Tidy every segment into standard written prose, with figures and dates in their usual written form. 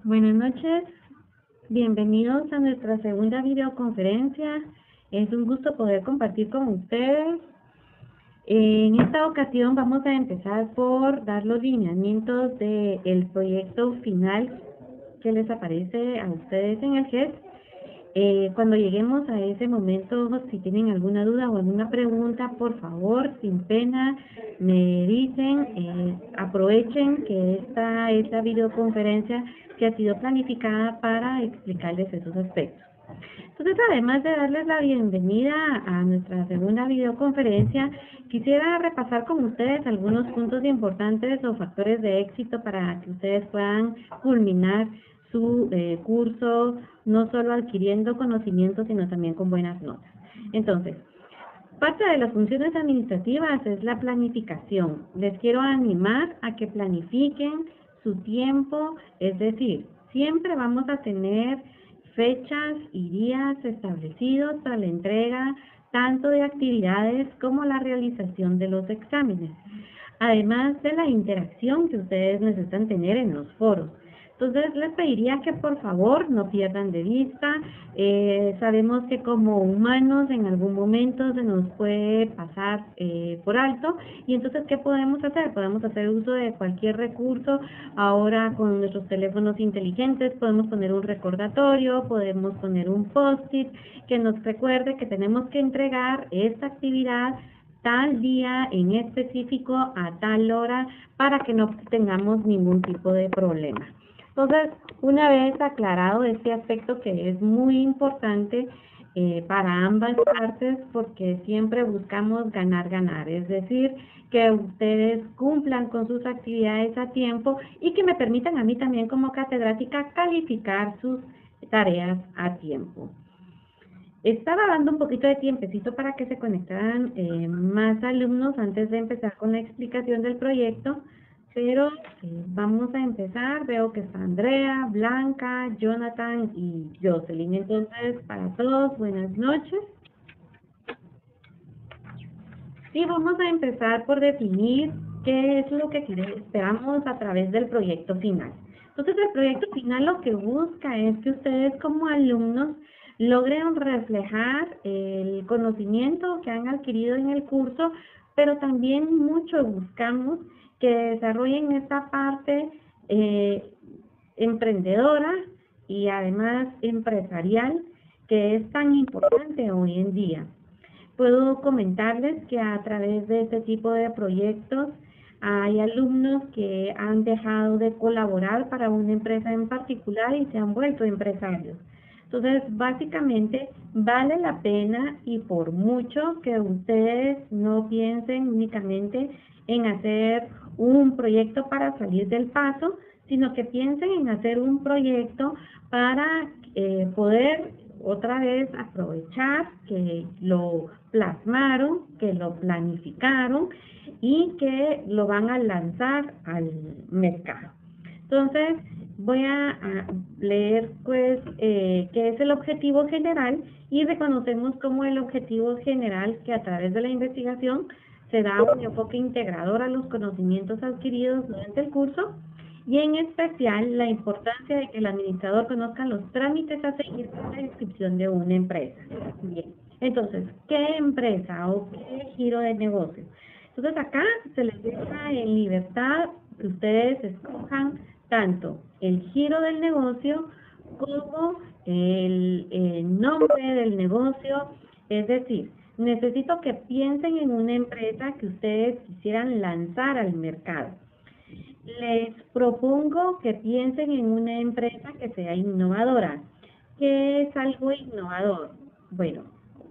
Buenas noches, bienvenidos a nuestra segunda videoconferencia. Es un gusto poder compartir con ustedes. En esta ocasión vamos a empezar por dar los lineamientos del proyecto final que les aparece a ustedes en el GES. Cuando lleguemos a ese momento, si tienen alguna duda o alguna pregunta, por favor, sin pena, me dicen. Aprovechen que esta es la videoconferencia que ha sido planificada para explicarles esos aspectos. Entonces, además de darles la bienvenida a nuestra segunda videoconferencia, quisiera repasar con ustedes algunos puntos importantes o factores de éxito para que ustedes puedan culminar su curso, no solo adquiriendo conocimientos, sino también con buenas notas. Entonces, parte de las funciones administrativas es la planificación. Les quiero animar a que planifiquen su tiempo, es decir, siempre vamos a tener fechas y días establecidos para la entrega tanto de actividades como la realización de los exámenes, además de la interacción que ustedes necesitan tener en los foros. Entonces, les pediría que por favor no pierdan de vista. Sabemos que como humanos en algún momento se nos puede pasar por alto, y entonces, ¿qué podemos hacer? Podemos hacer uso de cualquier recurso. Ahora con nuestros teléfonos inteligentes podemos poner un recordatorio, podemos poner un post-it que nos recuerde que tenemos que entregar esta actividad tal día en específico a tal hora para que no tengamos ningún tipo de problema. Entonces, una vez aclarado este aspecto que es muy importante para ambas partes, porque siempre buscamos ganar, es decir, que ustedes cumplan con sus actividades a tiempo y que me permitan a mí también como catedrática calificar sus tareas a tiempo. Estaba dando un poquito de tiempecito para que se conectaran más alumnos antes de empezar con la explicación del proyecto, pero vamos a empezar. Veo que está Andrea, Blanca, Jonathan y Jocelyn. Entonces, para todos, buenas noches. Sí, vamos a empezar por definir qué es lo que esperamos a través del proyecto final. Entonces, el proyecto final lo que busca es que ustedes como alumnos logren reflejar el conocimiento que han adquirido en el curso, pero también mucho buscamos que desarrollen esta parte emprendedora y además empresarial que es tan importante hoy en día. Puedo comentarles que a través de este tipo de proyectos hay alumnos que han dejado de colaborar para una empresa en particular y se han vuelto empresarios. Entonces, básicamente, vale la pena, y por mucho que ustedes no piensen únicamente en hacer un proyecto para salir del paso, sino que piensen en hacer un proyecto para poder otra vez aprovechar que lo plasmaron, que lo planificaron y que lo van a lanzar al mercado. Entonces, voy a leer pues qué es el objetivo general, y reconocemos como el objetivo general que a través de la investigación se da un enfoque integrador a los conocimientos adquiridos durante el curso, y en especial la importancia de que el administrador conozca los trámites a seguir para la inscripción de una empresa. Bien, entonces, ¿qué empresa o qué giro de negocio? Entonces acá se les deja en libertad que ustedes escojan tanto el giro del negocio como el nombre del negocio. Es decir, necesito que piensen en una empresa que ustedes quisieran lanzar al mercado. Les propongo que piensen en una empresa que sea innovadora. ¿Qué es algo innovador? Bueno,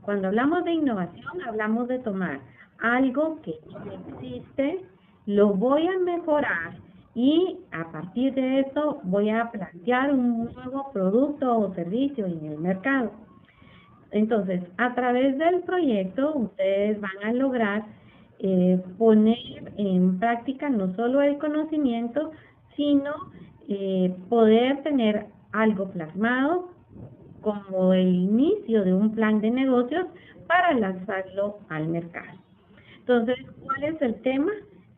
cuando hablamos de innovación, hablamos de tomar algo que ya existe, lo voy a mejorar y a partir de eso voy a plantear un nuevo producto o servicio en el mercado. Entonces, a través del proyecto, ustedes van a lograr poner en práctica no solo el conocimiento, sino poder tener algo plasmado como el inicio de un plan de negocios para lanzarlo al mercado. Entonces, ¿cuál es el tema?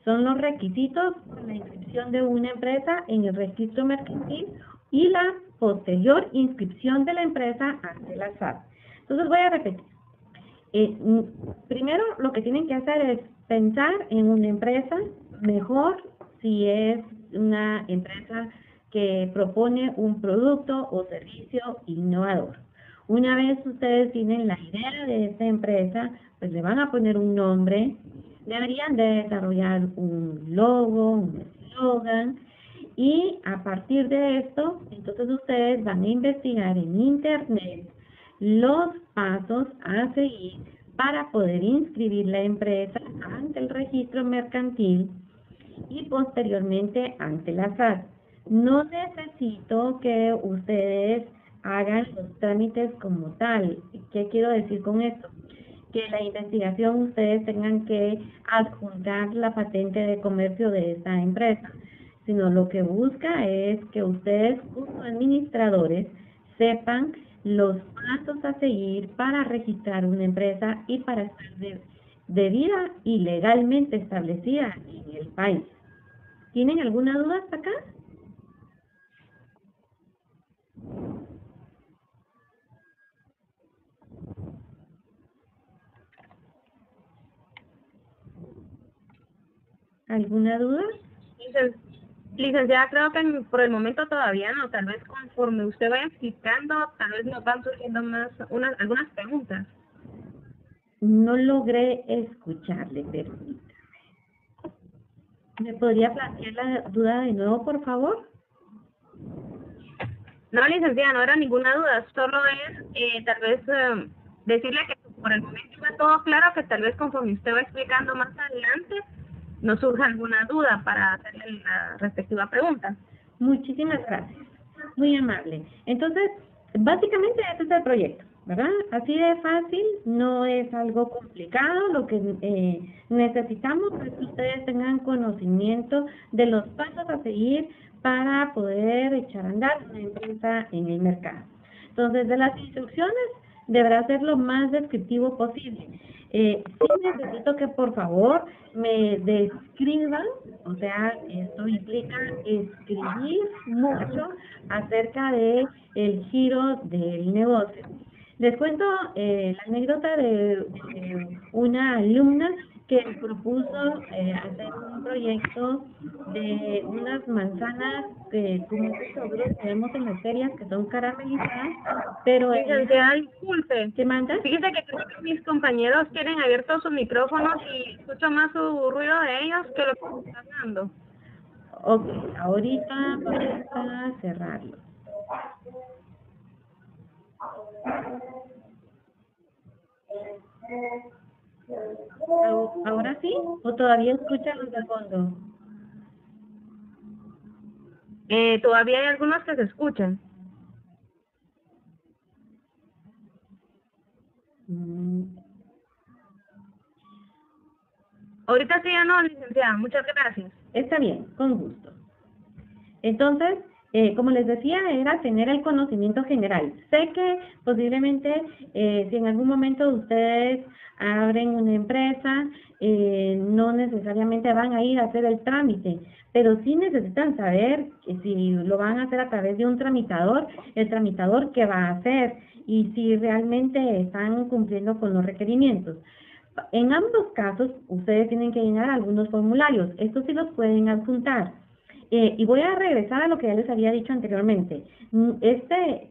Son los requisitos para la inscripción de una empresa en el registro mercantil y la posterior inscripción de la empresa ante la SAT. Entonces voy a repetir. Primero, lo que tienen que hacer es pensar en una empresa, mejor si es una empresa que propone un producto o servicio innovador. Una vez ustedes tienen la idea de esta empresa, pues le van a poner un nombre, deberían de desarrollar un logo, un eslogan, y a partir de esto, entonces ustedes van a investigar en internet los pasos a seguir para poder inscribir la empresa ante el registro mercantil y posteriormente ante la SAT. No necesito que ustedes hagan los trámites como tal. ¿Qué quiero decir con esto? Que la investigación ustedes tengan que adjuntar la patente de comercio de esta empresa, sino lo que busca es que ustedes como administradores sepan los pasos a seguir para registrar una empresa y para estar debida y legalmente establecida en el país. ¿Tienen alguna duda hasta acá? ¿Alguna duda? Licenciada, creo que por el momento todavía no. Tal vez conforme usted vaya explicando, tal vez nos van surgiendo más algunas preguntas. No logré escucharle, permítame. ¿Me podría plantear la duda de nuevo, por favor? No, licenciada, no era ninguna duda. Solo es tal vez decirle que por el momento está todo claro, que tal vez conforme usted va explicando más adelante, nos surja alguna duda para hacerle la respectiva pregunta. Muchísimas gracias. Muy amable. Entonces, básicamente ese es el proyecto, ¿verdad? Así de fácil, no es algo complicado. Lo que necesitamos es que ustedes tengan conocimiento de los pasos a seguir para poder echar a andar una empresa en el mercado. Entonces, de las instrucciones, deberá ser lo más descriptivo posible. Sí necesito que por favor me describan, o sea, esto implica escribir mucho acerca de el giro del negocio. Les cuento la anécdota de una alumna que propuso hacer un proyecto de unas manzanas como esos seguros que vemos en las ferias que son caramelizadas, pero licenciada, disculpe. ¿qué manda? Fíjese que creo que mis compañeros tienen abiertos sus micrófonos y escucho más su ruido de ellos que lo que está hablando. Ok, ahorita vamos a cerrarlo. ¿Ahora sí? ¿O todavía escuchan los de fondo? Todavía hay algunos que se escuchan. Ahorita sí ya no, licenciada. Muchas gracias. Está bien, con gusto. Entonces, como les decía, era tener el conocimiento general. Sé que posiblemente si en algún momento ustedes abren una empresa, no necesariamente van a ir a hacer el trámite, pero sí necesitan saber que si lo van a hacer a través de un tramitador, el tramitador qué va a hacer y si realmente están cumpliendo con los requerimientos. En ambos casos, ustedes tienen que llenar algunos formularios. Estos sí los pueden adjuntar. Y voy a regresar a lo que ya les había dicho anteriormente. Este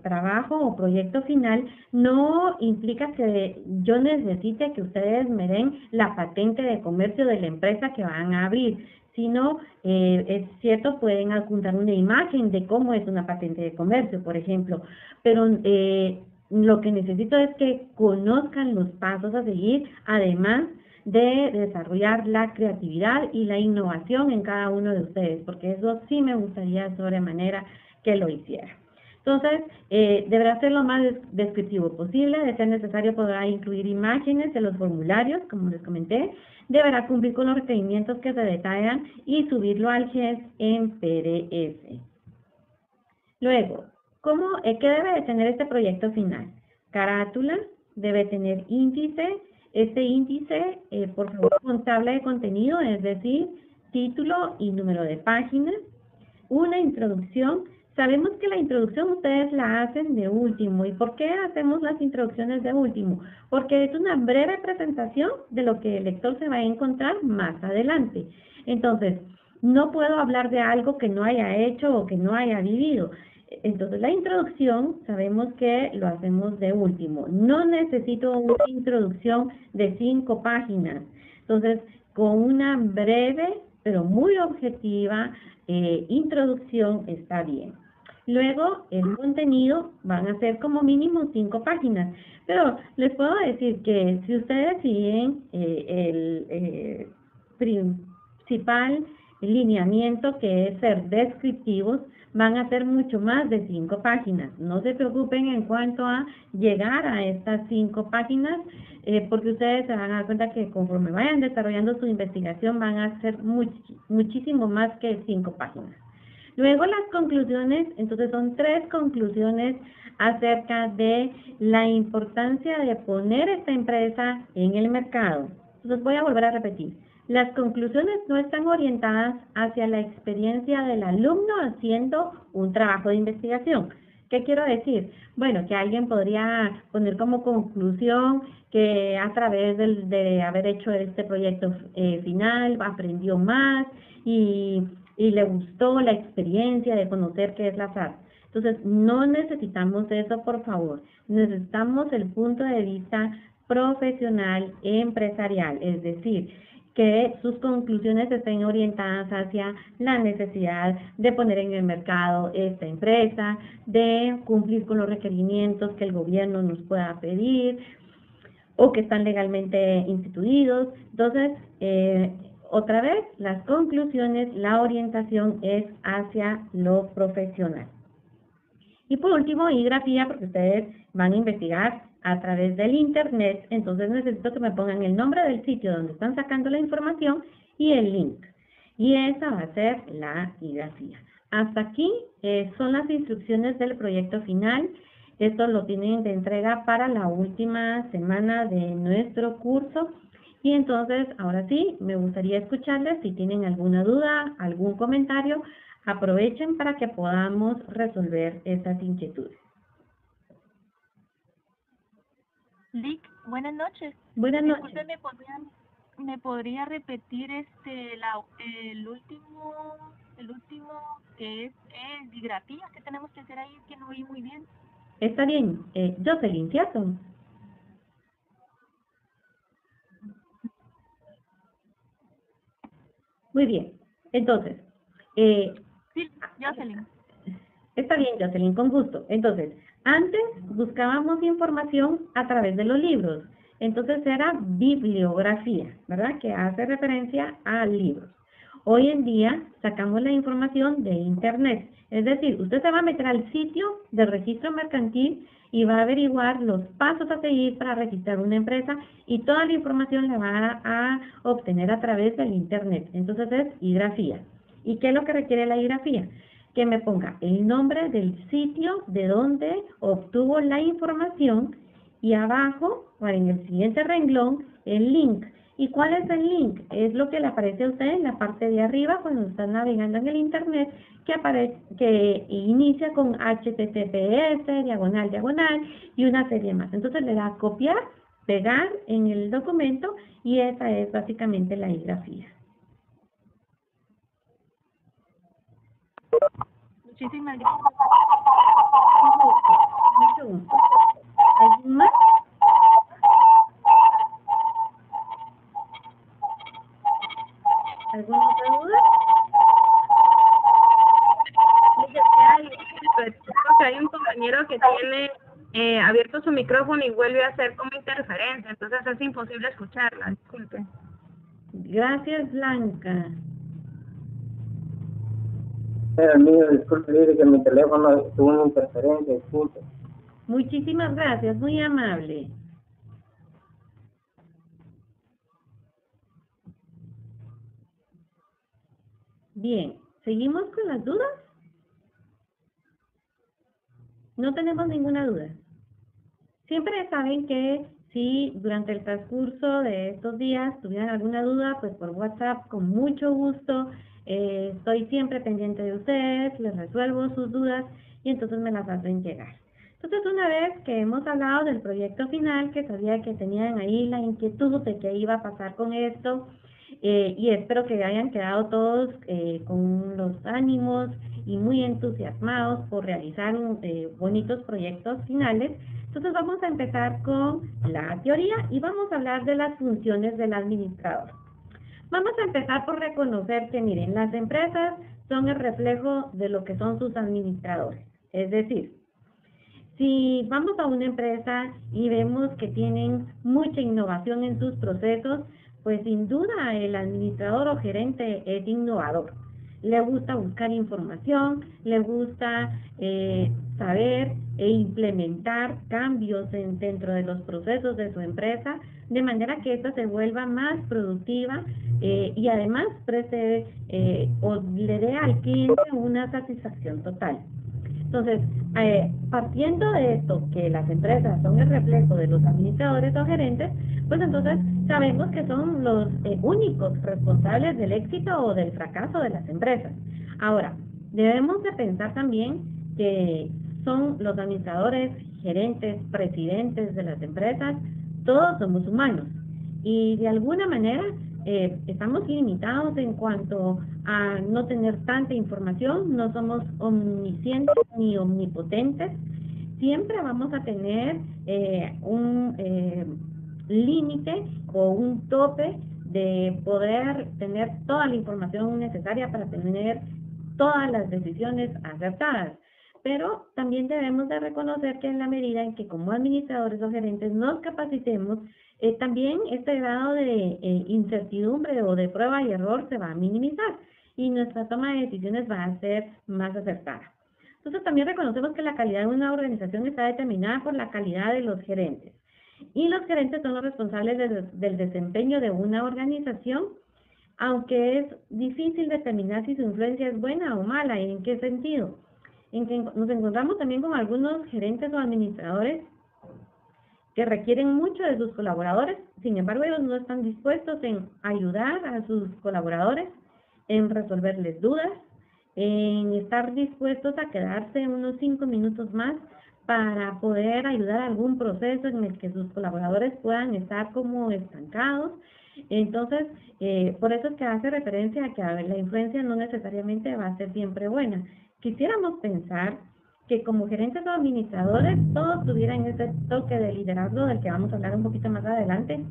trabajo o proyecto final no implica que yo necesite que ustedes me den la patente de comercio de la empresa que van a abrir, sino, es cierto, pueden adjuntar una imagen de cómo es una patente de comercio, por ejemplo, pero lo que necesito es que conozcan los pasos a seguir, además de desarrollar la creatividad y la innovación en cada uno de ustedes, porque eso sí me gustaría sobremanera que lo hiciera. Entonces, deberá ser lo más descriptivo posible. De ser necesario, podrá incluir imágenes de los formularios, como les comenté. Deberá cumplir con los requerimientos que se detallan y subirlo al GES en PDF. Luego, ¿qué debe de tener este proyecto final? Carátula, debe tener índice. Este índice, por favor, con tabla de contenido, es decir, título y número de página. Una introducción. Sabemos que la introducción ustedes la hacen de último. ¿Y por qué hacemos las introducciones de último? Porque es una breve presentación de lo que el lector se va a encontrar más adelante. Entonces, no puedo hablar de algo que no haya hecho o que no haya vivido. Entonces, la introducción sabemos que lo hacemos de último. No necesito una introducción de 5 páginas. Entonces, con una breve, pero muy objetiva, introducción está bien. Luego, el contenido van a ser como mínimo 5 páginas. Pero les puedo decir que si ustedes siguen el principal lineamiento, que es ser descriptivos, van a ser mucho más de 5 páginas. No se preocupen en cuanto a llegar a estas 5 páginas, porque ustedes se van a dar cuenta que conforme vayan desarrollando su investigación van a ser muchísimo más que 5 páginas. Luego las conclusiones, entonces son 3 conclusiones acerca de la importancia de poner esta empresa en el mercado. Entonces voy a volver a repetir. Las conclusiones no están orientadas hacia la experiencia del alumno haciendo un trabajo de investigación. ¿Qué quiero decir? Bueno, que alguien podría poner como conclusión que a través de haber hecho este proyecto final aprendió más y le gustó la experiencia de conocer qué es la SAT. Entonces, no necesitamos eso, por favor. Necesitamos el punto de vista profesional, empresarial, es decir, que sus conclusiones estén orientadas hacia la necesidad de poner en el mercado esta empresa, de cumplir con los requerimientos que el gobierno nos pueda pedir o que están legalmente instituidos. Entonces, otra vez, las conclusiones, la orientación es hacia lo profesional. Y por último, grafía, porque ustedes van a investigar a través del internet, entonces necesito que me pongan el nombre del sitio donde están sacando la información y el link. Y esa va a ser la grafía. Hasta aquí son las instrucciones del proyecto final. Esto lo tienen de entrega para la última semana de nuestro curso. Y entonces, ahora sí, me gustaría escucharles si tienen alguna duda, algún comentario. Aprovechen para que podamos resolver estas inquietudes. Lic, buenas noches. Buenas noches. Disculpe, ¿me podría repetir el último que es grafía que tenemos que hacer ahí, que no oí muy bien? Está bien. Jocelyn, ¿cierto? Muy bien. Entonces, sí, Jocelyn. Está bien, Jocelyn, con gusto. Entonces, antes buscábamos información a través de los libros. Entonces era bibliografía, ¿verdad? Que hace referencia a libros. Hoy en día sacamos la información de internet. Es decir, usted se va a meter al sitio del registro mercantil y va a averiguar los pasos a seguir para registrar una empresa y toda la información la va a obtener a través del internet. Entonces es grafía. ¿Y qué es lo que requiere la grafía? Que me ponga el nombre del sitio de donde obtuvo la información y abajo, o en el siguiente renglón, el link. ¿Y cuál es el link? Es lo que le aparece a usted en la parte de arriba cuando está navegando en el internet, que inicia con HTTPS, diagonal, diagonal, y una serie más. Entonces le da a copiar, pegar en el documento, y esa es básicamente la grafía. Muchísimas gracias. Mucho gusto. ¿Alguien más? ¿Alguna otra duda? Hay un compañero que tiene abierto su micrófono y vuelve a hacer como interferencia, entonces es imposible escucharla, disculpe. Gracias, Blanca. Era el mío, disculpe, dice que mi teléfono tuvo una interferencia, disculpe. Muchísimas gracias, muy amable. Bien, ¿seguimos con las dudas? No tenemos ninguna duda. Siempre saben que si durante el transcurso de estos días tuvieran alguna duda, pues por WhatsApp con mucho gusto. Estoy siempre pendiente de ustedes, les resuelvo sus dudas y entonces me las hacen llegar. Entonces, una vez que hemos hablado del proyecto final, que sabía que tenían ahí la inquietud de qué iba a pasar con esto, y espero que hayan quedado todos con los ánimos y muy entusiasmados por realizar bonitos proyectos finales. Entonces vamos a empezar con la teoría y vamos a hablar de las funciones del administrador. Vamos a empezar por reconocer que, miren, las empresas son el reflejo de lo que son sus administradores. Es decir, si vamos a una empresa y vemos que tienen mucha innovación en sus procesos, pues sin duda el administrador o gerente es innovador. Le gusta buscar información, le gusta saber e implementar cambios dentro de los procesos de su empresa, de manera que ésta se vuelva más productiva y además preste o le dé al cliente una satisfacción total. Entonces, partiendo de esto, que las empresas son el reflejo de los administradores o gerentes, pues entonces sabemos que son los únicos responsables del éxito o del fracaso de las empresas. Ahora, debemos de pensar también que son los administradores, gerentes, presidentes de las empresas, todos somos humanos. Y de alguna manera estamos limitados en cuanto a no tener tanta información, no somos omniscientes ni omnipotentes, siempre vamos a tener un límite o un tope de poder tener toda la información necesaria para tener todas las decisiones acertadas. Pero también debemos de reconocer que en la medida en que como administradores o gerentes nos capacitemos, también este grado de incertidumbre o de prueba y error se va a minimizar y nuestra toma de decisiones va a ser más acertada. Entonces también reconocemos que la calidad de una organización está determinada por la calidad de los gerentes. Y los gerentes son los responsables del desempeño de una organización, aunque es difícil determinar si su influencia es buena o mala. ¿En qué sentido? En que nos encontramos también con algunos gerentes o administradores que requieren mucho de sus colaboradores, sin embargo ellos no están dispuestos en ayudar a sus colaboradores, en resolverles dudas, en estar dispuestos a quedarse unos 5 minutos más para poder ayudar a algún proceso en el que sus colaboradores puedan estar como estancados. Entonces, por eso es que hace referencia a que la influencia no necesariamente va a ser siempre buena. Quisiéramos pensar que como gerentes o administradores todos tuvieran ese toque de liderazgo del que vamos a hablar un poquito más adelante,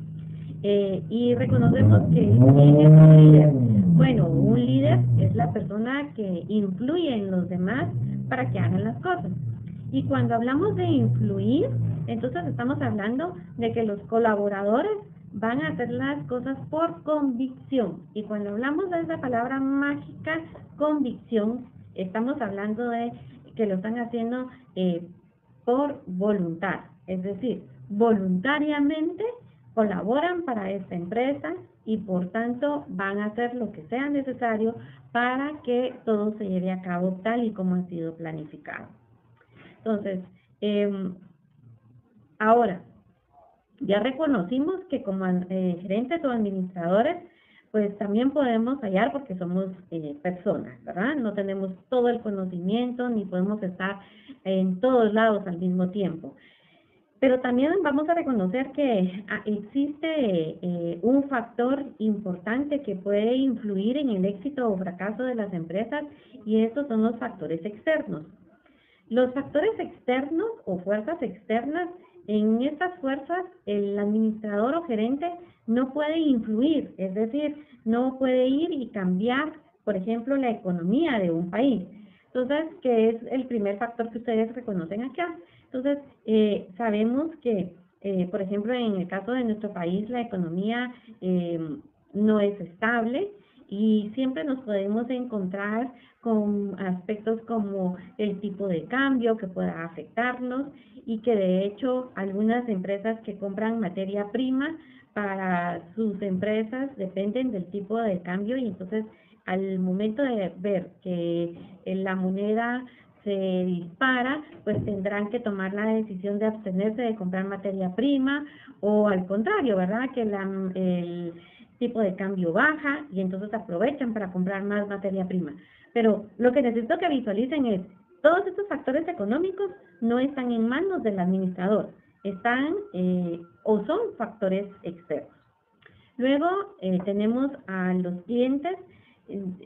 y reconocemos que ¿quién es un líder? Bueno, un líder es la persona que influye en los demás para que hagan las cosas. Y cuando hablamos de influir, entonces estamos hablando de que los colaboradores van a hacer las cosas por convicción. Y cuando hablamos de esa palabra mágica, convicción, estamos hablando de que lo están haciendo por voluntad. Es decir, voluntariamente colaboran para esta empresa y por tanto van a hacer lo que sea necesario para que todo se lleve a cabo tal y como ha sido planificado. Entonces, ahora, ya reconocimos que como gerentes o administradores, pues también podemos fallar porque somos personas, ¿verdad? No tenemos todo el conocimiento ni podemos estar en todos lados al mismo tiempo. Pero también vamos a reconocer que existe un factor importante que puede influir en el éxito o fracaso de las empresas y estos son los factores externos. Los factores externos o fuerzas externas, en estas fuerzas el administrador o gerente no puede influir, es decir, no puede ir y cambiar, por ejemplo, la economía de un país. Entonces, ¿qué es el primer factor que ustedes reconocen acá? Entonces, sabemos que, por ejemplo, en el caso de nuestro país, la economía no es estable y siempre nos podemos encontrar con aspectos como el tipo de cambio que pueda afectarnos y que de hecho algunas empresas que compran materia prima para sus empresas dependen del tipo de cambio y entonces al momento de ver que la moneda se dispara, pues tendrán que tomar la decisión de abstenerse de comprar materia prima o al contrario, ¿verdad? Que el tipo de cambio baja y entonces aprovechan para comprar más materia prima. Pero lo que necesito que visualicen es, todos estos factores económicos no están en manos del administrador, están o son factores externos. Luego tenemos a los clientes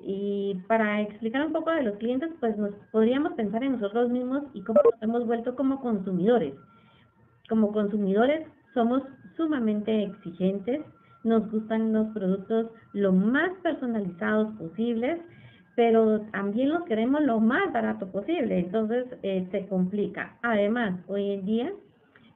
y para explicar un poco de los clientes, pues nos podríamos pensar en nosotros mismos y cómo nos hemos vuelto como consumidores. Como consumidores somos sumamente exigentes, nos gustan los productos lo más personalizados posibles, pero también los queremos lo más barato posible, entonces se complica. Además, hoy en día,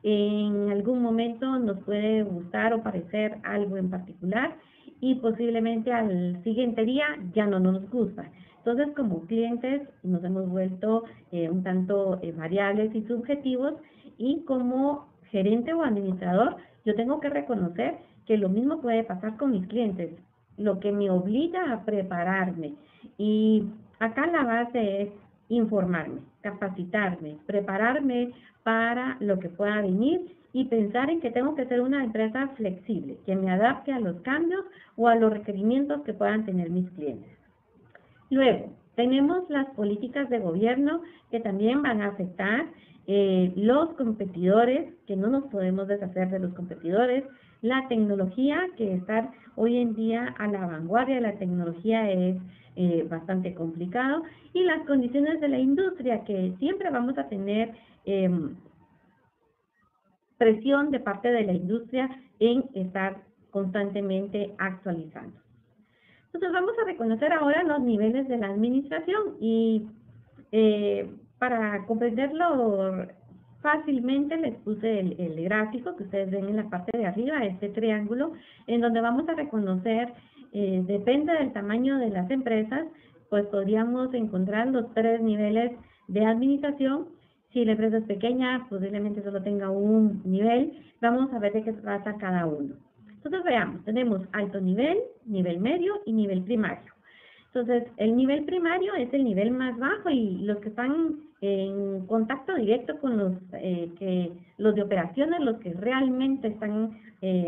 en algún momento nos puede gustar o parecer algo en particular y posiblemente al siguiente día ya no nos gusta. Entonces, como clientes nos hemos vuelto un tanto variables y subjetivos y como gerente o administrador, yo tengo que reconocer que lo mismo puede pasar con mis clientes, lo que me obliga a prepararme. Y acá la base es informarme, capacitarme, prepararme para lo que pueda venir y pensar en que tengo que ser una empresa flexible, que me adapte a los cambios o a los requerimientos que puedan tener mis clientes. Luego, tenemos las políticas de gobierno que también van a afectar los competidores, que no nos podemos deshacer de los competidores, la tecnología, que estar hoy en día a la vanguardia de la tecnología es bastante complicado, y las condiciones de la industria, que siempre vamos a tener presión de parte de la industria en estar constantemente actualizando. Entonces vamos a reconocer ahora los niveles de la administración y para comprenderlo fácilmente les puse el gráfico que ustedes ven en la parte de arriba, este triángulo, en donde vamos a reconocer, depende del tamaño de las empresas, pues podríamos encontrar los 3 niveles de administración. Si la empresa es pequeña, posiblemente solo tenga un nivel. Vamos a ver de qué se trata cada uno. Entonces veamos, tenemos alto nivel, nivel medio y nivel primario. Entonces, el nivel primario es el nivel más bajo y los que están en contacto directo con los de operaciones, los que realmente están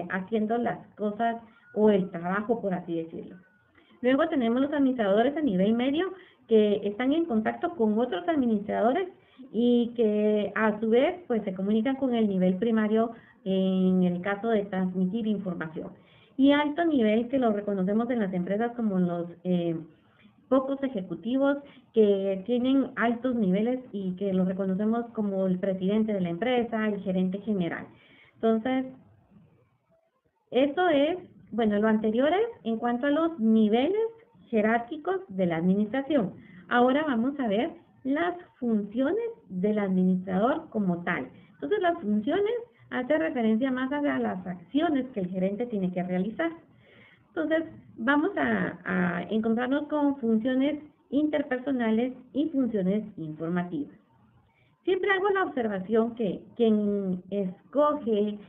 haciendo las cosas o el trabajo, por así decirlo. Luego tenemos los administradores a nivel medio que están en contacto con otros administradores y que a su vez pues se comunican con el nivel primario en el caso de transmitir información. Y alto nivel, que lo reconocemos en las empresas como los pocos ejecutivos que tienen altos niveles y que lo reconocemos como el presidente de la empresa, el gerente general. Entonces, eso es, bueno, lo anterior es en cuanto a los niveles jerárquicos de la administración. Ahora vamos a ver las funciones del administrador como tal. Entonces, las funciones hace referencia más a las acciones que el gerente tiene que realizar. Entonces, vamos a encontrarnos con funciones interpersonales y funciones informativas. Siempre hago la observación que quien escoge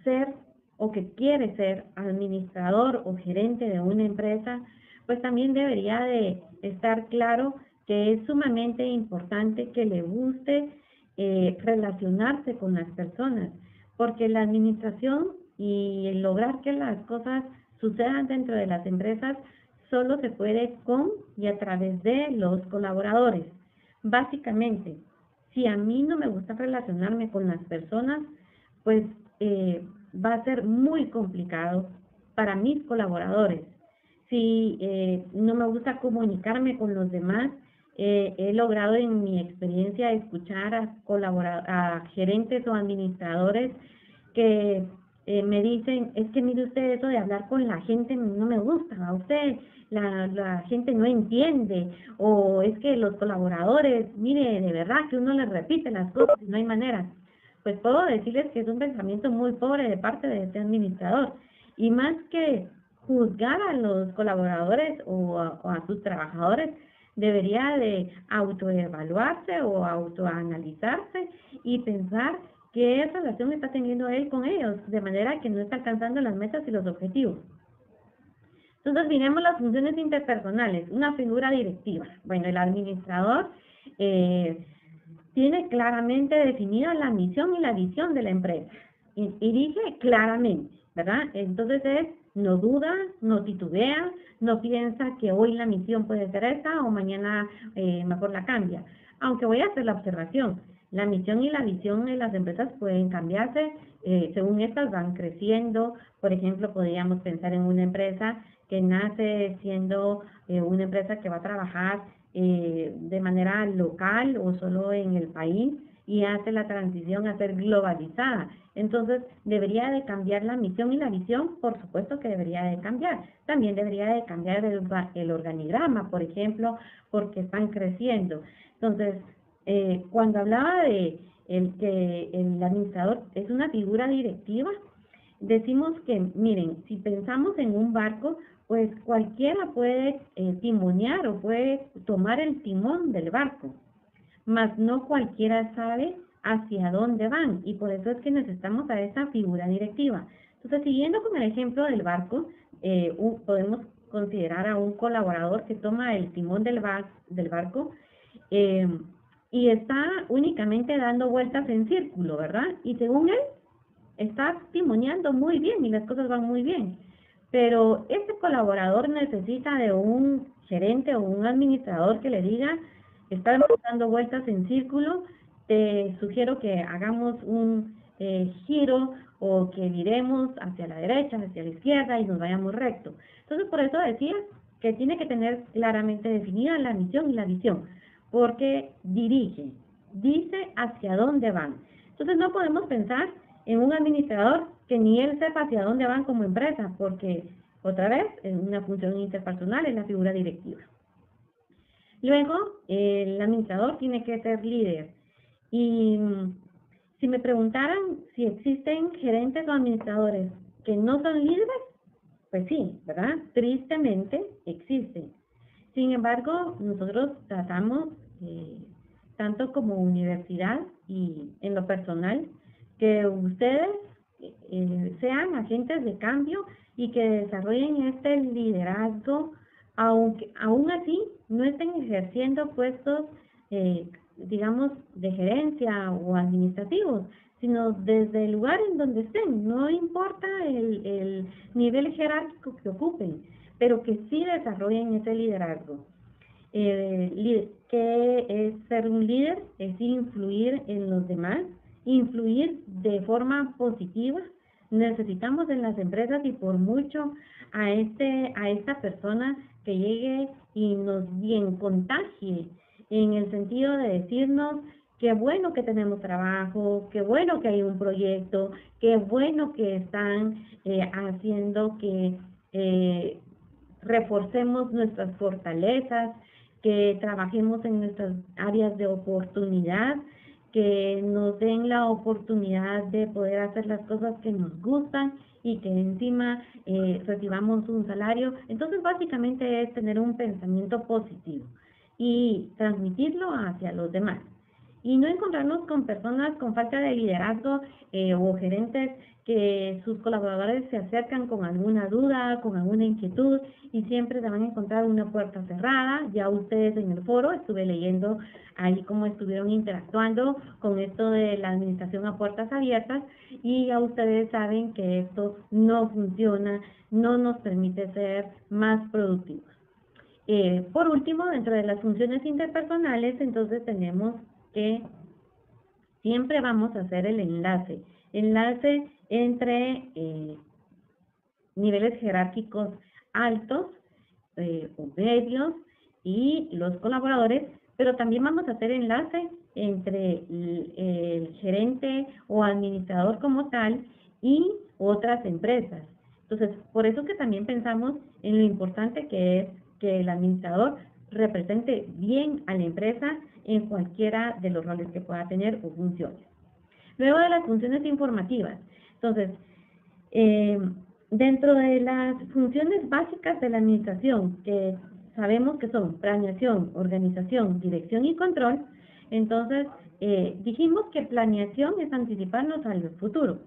ser o que quiere ser administrador o gerente de una empresa, pues también debería de estar claro que es sumamente importante que le guste relacionarse con las personas, porque la administración y el lograr que las cosas sucedan dentro de las empresas solo se puede con y a través de los colaboradores. Básicamente, si a mí no me gusta relacionarme con las personas, pues va a ser muy complicado para mis colaboradores. Si no me gusta comunicarme con los demás, he logrado en mi experiencia escuchar a gerentes o administradores que me dicen, es que mire usted, eso de hablar con la gente no me gusta, a usted la gente no entiende, o es que los colaboradores, mire, de verdad que uno les repite las cosas y no hay manera. Pues puedo decirles que es un pensamiento muy pobre de parte de este administrador, y más que juzgar a los colaboradores o a sus trabajadores, debería de autoevaluarse o autoanalizarse y pensar qué relación está teniendo él con ellos, de manera que no está alcanzando las metas y los objetivos. Entonces, miremos las funciones interpersonales, una figura directiva. Bueno, el administrador tiene claramente definida la misión y la visión de la empresa. Y dice claramente, ¿verdad? Entonces no duda, no titubea, no piensa que hoy la misión puede ser esta o mañana mejor la cambia. Aunque voy a hacer la observación, la misión y la visión de las empresas pueden cambiarse según estas van creciendo. Por ejemplo, podríamos pensar en una empresa que nace siendo una empresa que va a trabajar de manera local o solo en el país y hace la transición a ser globalizada. Entonces, ¿debería de cambiar la misión y la visión? Por supuesto que debería de cambiar. También debería de cambiar el organigrama, por ejemplo, porque están creciendo. Entonces, cuando hablaba de que el administrador es una figura directiva, decimos que, miren, si pensamos en un barco, pues cualquiera puede timonear o puede tomar el timón del barco, mas no cualquiera sabe hacia dónde van, y por eso es que necesitamos a esa figura directiva. Entonces, siguiendo con el ejemplo del barco, podemos considerar a un colaborador que toma el timón del barco y está únicamente dando vueltas en círculo, ¿verdad? Y según él, está timoneando muy bien y las cosas van muy bien. Pero este colaborador necesita de un gerente o un administrador que le diga, estás dando vueltas en círculo, te sugiero que hagamos un giro o que viremos hacia la derecha, hacia la izquierda y nos vayamos recto. Entonces, por eso decía que tiene que tener claramente definida la misión y la visión, porque dirige, dice hacia dónde van. Entonces, no podemos pensar en un administrador que ni él sepa hacia dónde van como empresa, porque otra vez en una función interpersonal es la figura directiva. Luego, el administrador tiene que ser líder. Y si me preguntaran si existen gerentes o administradores que no son líderes, pues sí, ¿verdad? Tristemente existen. Sin embargo, nosotros tratamos, tanto como universidad y en lo personal, que ustedes sean agentes de cambio y que desarrollen este liderazgo, aunque aún así no estén ejerciendo puestos, digamos, de gerencia o administrativos, sino desde el lugar en donde estén. No importa el nivel jerárquico que ocupen, pero que sí desarrollen ese liderazgo. ¿Qué es ser un líder? Es influir en los demás, influir de forma positiva. Necesitamos en las empresas y por mucho a esta persona que llegue y nos bien contagie, en el sentido de decirnos qué bueno que tenemos trabajo, qué bueno que hay un proyecto, qué bueno que están haciendo que reforcemos nuestras fortalezas, que trabajemos en nuestras áreas de oportunidad, que nos den la oportunidad de poder hacer las cosas que nos gustan y que encima recibamos un salario. Entonces, básicamente es tener un pensamiento positivo y transmitirlo hacia los demás. Y no encontrarnos con personas con falta de liderazgo o gerentes que sus colaboradores se acercan con alguna duda, con alguna inquietud y siempre se van a encontrar una puerta cerrada. Ya ustedes en el foro estuve leyendo ahí cómo estuvieron interactuando con esto de la administración a puertas abiertas y ya ustedes saben que esto no funciona, no nos permite ser más productivos. Por último, dentro de las funciones interpersonales, entonces tenemos que siempre vamos a hacer el enlace entre niveles jerárquicos altos o medios y los colaboradores, pero también vamos a hacer enlace entre el gerente o administrador como tal y otras empresas. Entonces, por eso que también pensamos en lo importante que es que el administrador represente bien a la empresa en cualquiera de los roles que pueda tener o funciones. Luego de las funciones informativas. Entonces, Dentro de las funciones básicas de la administración, que sabemos que son planeación, organización, dirección y control, entonces dijimos que planeación es anticiparnos al futuro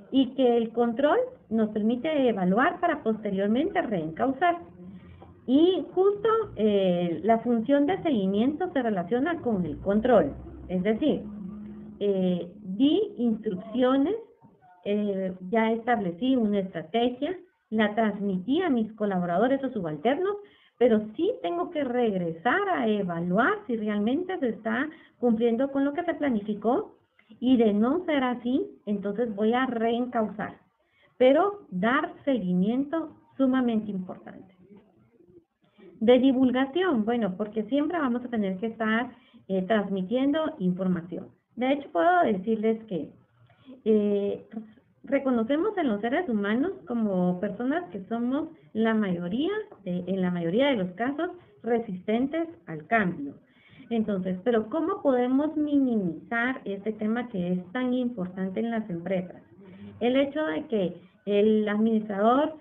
y que el control nos permite evaluar para posteriormente reencauzar. Y justo la función de seguimiento se relaciona con el control, es decir, di instrucciones, ya establecí una estrategia, la transmití a mis colaboradores o subalternos, pero sí tengo que regresar a evaluar si realmente se está cumpliendo con lo que se planificó, y de no ser así, entonces voy a reencauzar. Pero dar seguimiento sumamente importante. De divulgación, bueno, porque siempre vamos a tener que estar transmitiendo información. De hecho, puedo decirles que reconocemos en los seres humanos como personas que somos en la mayoría de los casos resistentes al cambio. Entonces, pero ¿cómo podemos minimizar este tema que es tan importante en las empresas? El hecho de que el administrador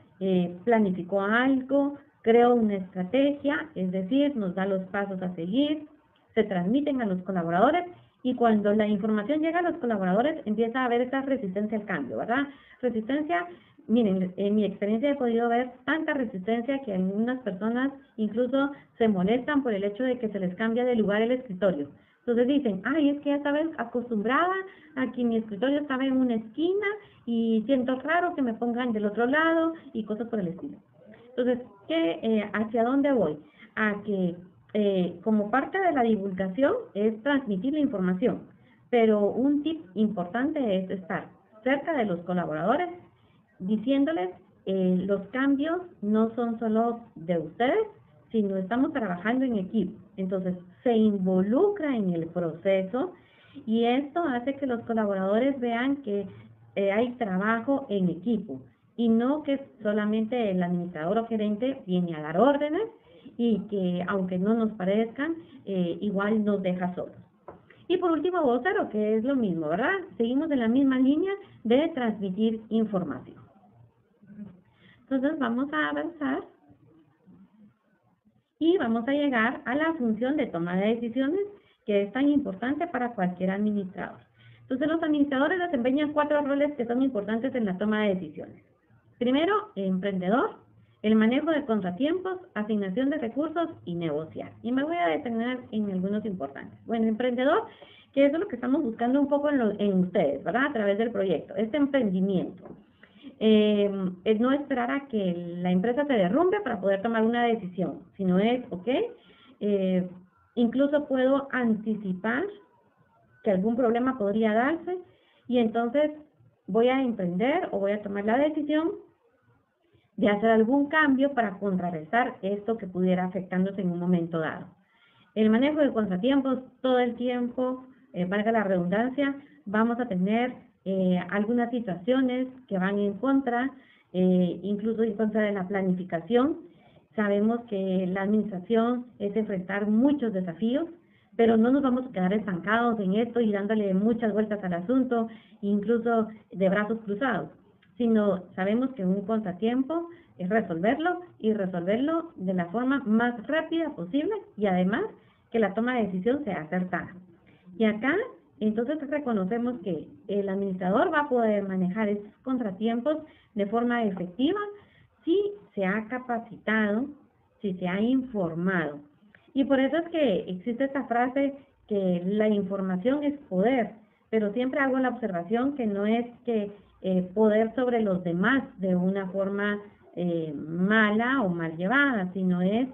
planificó algo, creó una estrategia, es decir, nos da los pasos a seguir, se transmiten a los colaboradores, y cuando la información llega a los colaboradores empieza a haber esa resistencia al cambio, ¿verdad? Resistencia, miren, en mi experiencia he podido ver tanta resistencia que algunas personas incluso se molestan por el hecho de que se les cambia de lugar el escritorio. Entonces dicen, ay, es que ya estaba acostumbrada a que mi escritorio estaba en una esquina y siento raro que me pongan del otro lado y cosas por el estilo. Entonces, ¿hacia dónde voy? A que como parte de la divulgación es transmitir la información, pero un tip importante es estar cerca de los colaboradores, diciéndoles los cambios no son solo de ustedes, sino estamos trabajando en equipo. Entonces, se involucra en el proceso y esto hace que los colaboradores vean que hay trabajo en equipo y no que solamente el administrador o gerente viene a dar órdenes y que, aunque no nos parezcan, igual nos deja solos. Y por último, vocero, que es lo mismo, ¿verdad? Seguimos en la misma línea de transmitir información. Entonces, vamos a avanzar y vamos a llegar a la función de toma de decisiones, que es tan importante para cualquier administrador. Entonces, los administradores desempeñan 4 roles que son importantes en la toma de decisiones. Primero, emprendedor, el manejo de contratiempos, asignación de recursos y negociar. Y me voy a detener en algunos importantes. Bueno, emprendedor, que es lo que estamos buscando un poco en ustedes, ¿verdad? A través del proyecto, este emprendimiento. Es no esperar a que la empresa se derrumbe para poder tomar una decisión, sino es, ok, incluso puedo anticipar que algún problema podría darse y entonces voy a emprender o voy a tomar la decisión de hacer algún cambio para contrarrestar esto que pudiera afectándose en un momento dado. El manejo de contratiempos, todo el tiempo, valga la redundancia, vamos a tener algunas situaciones que van en contra, incluso en contra de la planificación. Sabemos que la administración es enfrentar muchos desafíos, pero no nos vamos a quedar estancados en esto y dándole muchas vueltas al asunto, incluso de brazos cruzados, sino sabemos que un contratiempo es resolverlo y resolverlo de la forma más rápida posible y además que la toma de decisión sea acertada. Y acá, entonces reconocemos que el administrador va a poder manejar esos contratiempos de forma efectiva si se ha capacitado, si se ha informado. Y por eso es que existe esta frase que la información es poder, pero siempre hago la observación que no es que poder sobre los demás de una forma mala o mal llevada, sino es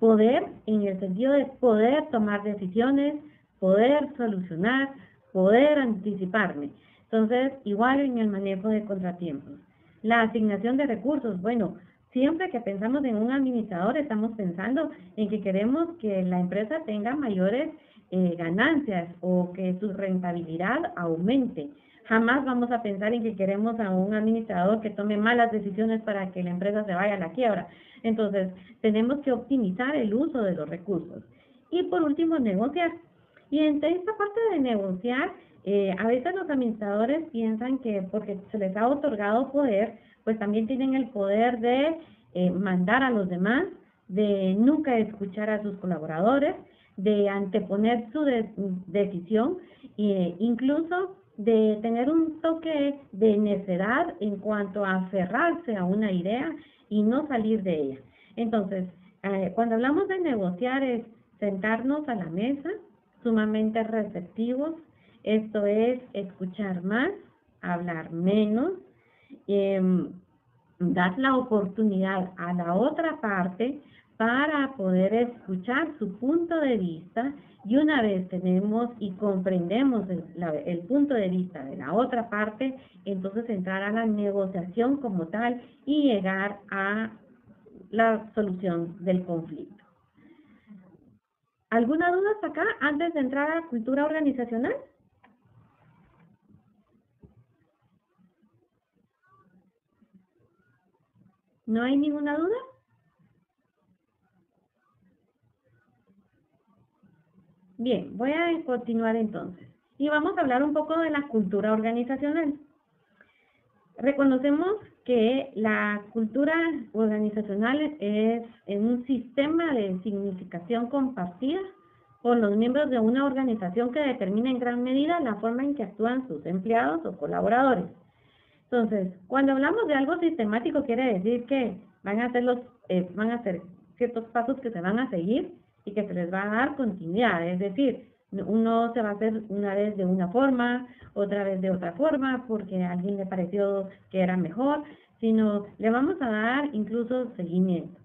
poder en el sentido de poder tomar decisiones, poder solucionar, poder anticiparme. Entonces, igual en el manejo de contratiempos. La asignación de recursos, bueno, siempre que pensamos en un administrador estamos pensando en que queremos que la empresa tenga mayores ganancias o que su rentabilidad aumente. Jamás vamos a pensar en que queremos a un administrador que tome malas decisiones para que la empresa se vaya a la quiebra. Entonces, tenemos que optimizar el uso de los recursos. Y por último, negociar. Y entre esta parte de negociar, A veces los administradores piensan que porque se les ha otorgado poder, pues también tienen el poder de mandar a los demás, de nunca escuchar a sus colaboradores, de anteponer su decisión e incluso de tener un toque de necedad en cuanto a aferrarse a una idea y no salir de ella. Entonces, cuando hablamos de negociar es sentarnos a la mesa, sumamente receptivos, esto es escuchar más, hablar menos, dar la oportunidad a la otra parte para poder escuchar su punto de vista, y una vez tenemos y comprendemos el punto de vista de la otra parte, entonces entrar a la negociación como tal y llegar a la solución del conflicto. ¿Alguna duda hasta acá antes de entrar a la cultura organizacional? ¿No hay ninguna duda? Bien, voy a continuar entonces. Y vamos a hablar un poco de la cultura organizacional. Reconocemos que la cultura organizacional es un sistema de significación compartida por los miembros de una organización que determina en gran medida la forma en que actúan sus empleados o colaboradores. Entonces, cuando hablamos de algo sistemático, quiere decir que van a ser ciertos pasos que se van a seguir y que se les va a dar continuidad. Es decir, uno se va a hacer una vez de una forma, otra vez de otra forma, porque a alguien le pareció que era mejor, sino le vamos a dar incluso seguimiento.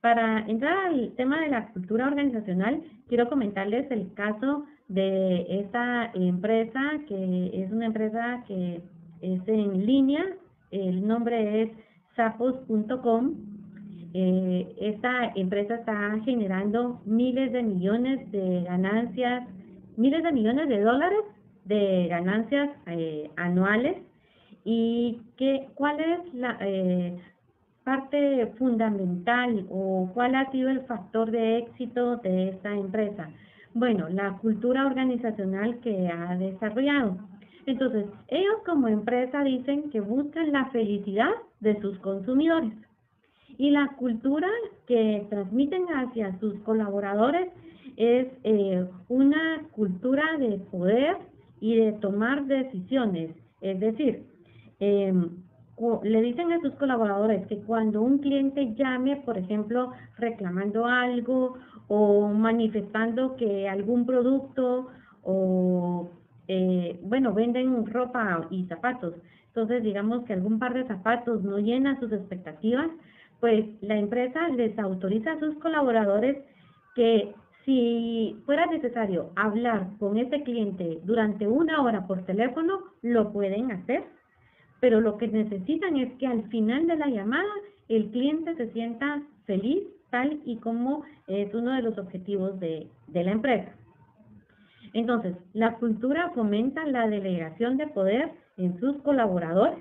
Para entrar al tema de la cultura organizacional, quiero comentarles el caso de esta empresa, que es una empresa que es en línea, el nombre es Zappos.com. Esta empresa está generando miles de millones de ganancias, miles de millones de dólares de ganancias anuales. ¿Y cuál es la parte fundamental o cuál ha sido el factor de éxito de esta empresa? Bueno, la cultura organizacional que ha desarrollado. Entonces, ellos como empresa dicen que buscan la felicidad de sus consumidores. Y la cultura que transmiten hacia sus colaboradores es una cultura de poder y de tomar decisiones. Es decir, le dicen a sus colaboradores que cuando un cliente llame, por ejemplo, reclamando algo o manifestando que algún producto o, bueno, venden ropa y zapatos, entonces digamos que algún par de zapatos no llena sus expectativas, pues la empresa les autoriza a sus colaboradores que si fuera necesario hablar con ese cliente durante 1 hora por teléfono, lo pueden hacer, pero lo que necesitan es que al final de la llamada el cliente se sienta feliz, tal y como es uno de los objetivos de la empresa. Entonces, la cultura fomenta la delegación de poder en sus colaboradores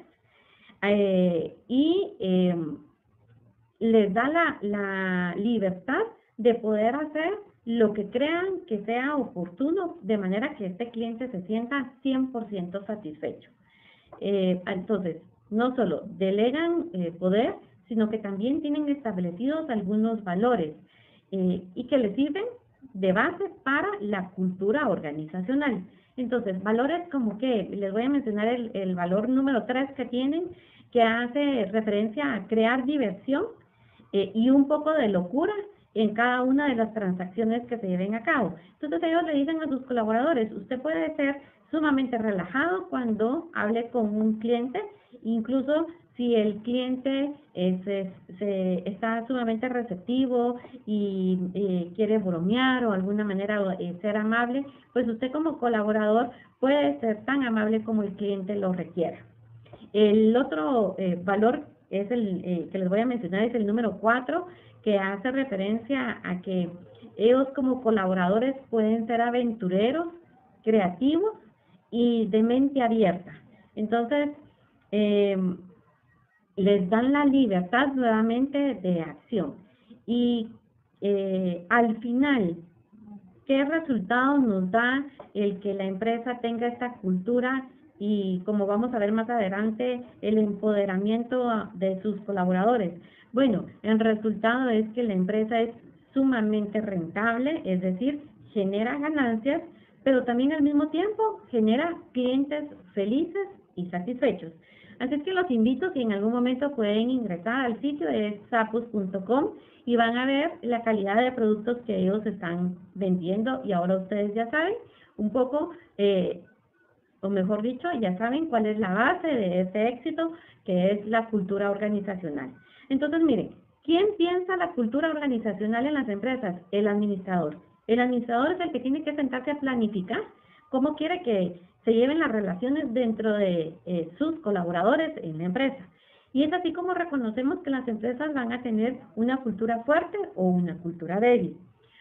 les da la libertad de poder hacer lo que crean que sea oportuno, de manera que este cliente se sienta 100% satisfecho. Entonces, no solo delegan poder, sino que también tienen establecidos algunos valores y que les sirven de base para la cultura organizacional. Entonces, valores como que, les voy a mencionar el valor número 3 que tienen, que hace referencia a crear diversión y un poco de locura en cada una de las transacciones que se lleven a cabo. Entonces ellos le dicen a sus colaboradores, usted puede ser sumamente relajado cuando hable con un cliente, incluso si el cliente está sumamente receptivo y quiere bromear o de alguna manera ser amable, pues usted como colaborador puede ser tan amable como el cliente lo requiera. El otro valor es que les voy a mencionar, es el número 4, que hace referencia a que ellos como colaboradores pueden ser aventureros, creativos y de mente abierta. Entonces, les dan la libertad nuevamente de acción. Y al final ¿Qué resultados nos da el que la empresa tenga esta cultura y, como vamos a ver más adelante, el empoderamiento de sus colaboradores? Bueno, el resultado es que la empresa es sumamente rentable, es decir, genera ganancias, pero también al mismo tiempo genera clientes felices y satisfechos. Así es que los invito, si en algún momento pueden ingresar al sitio de zappos.com y van a ver la calidad de productos que ellos están vendiendo, y ahora ustedes ya saben un poco, o mejor dicho, ya saben cuál es la base de ese éxito, que es la cultura organizacional. Entonces, miren, ¿quién piensa la cultura organizacional en las empresas? El administrador. El administrador es el que tiene que sentarse a planificar cómo quiere que se lleven las relaciones dentro de sus colaboradores en la empresa. Y es así como reconocemos que las empresas van a tener una cultura fuerte o una cultura débil.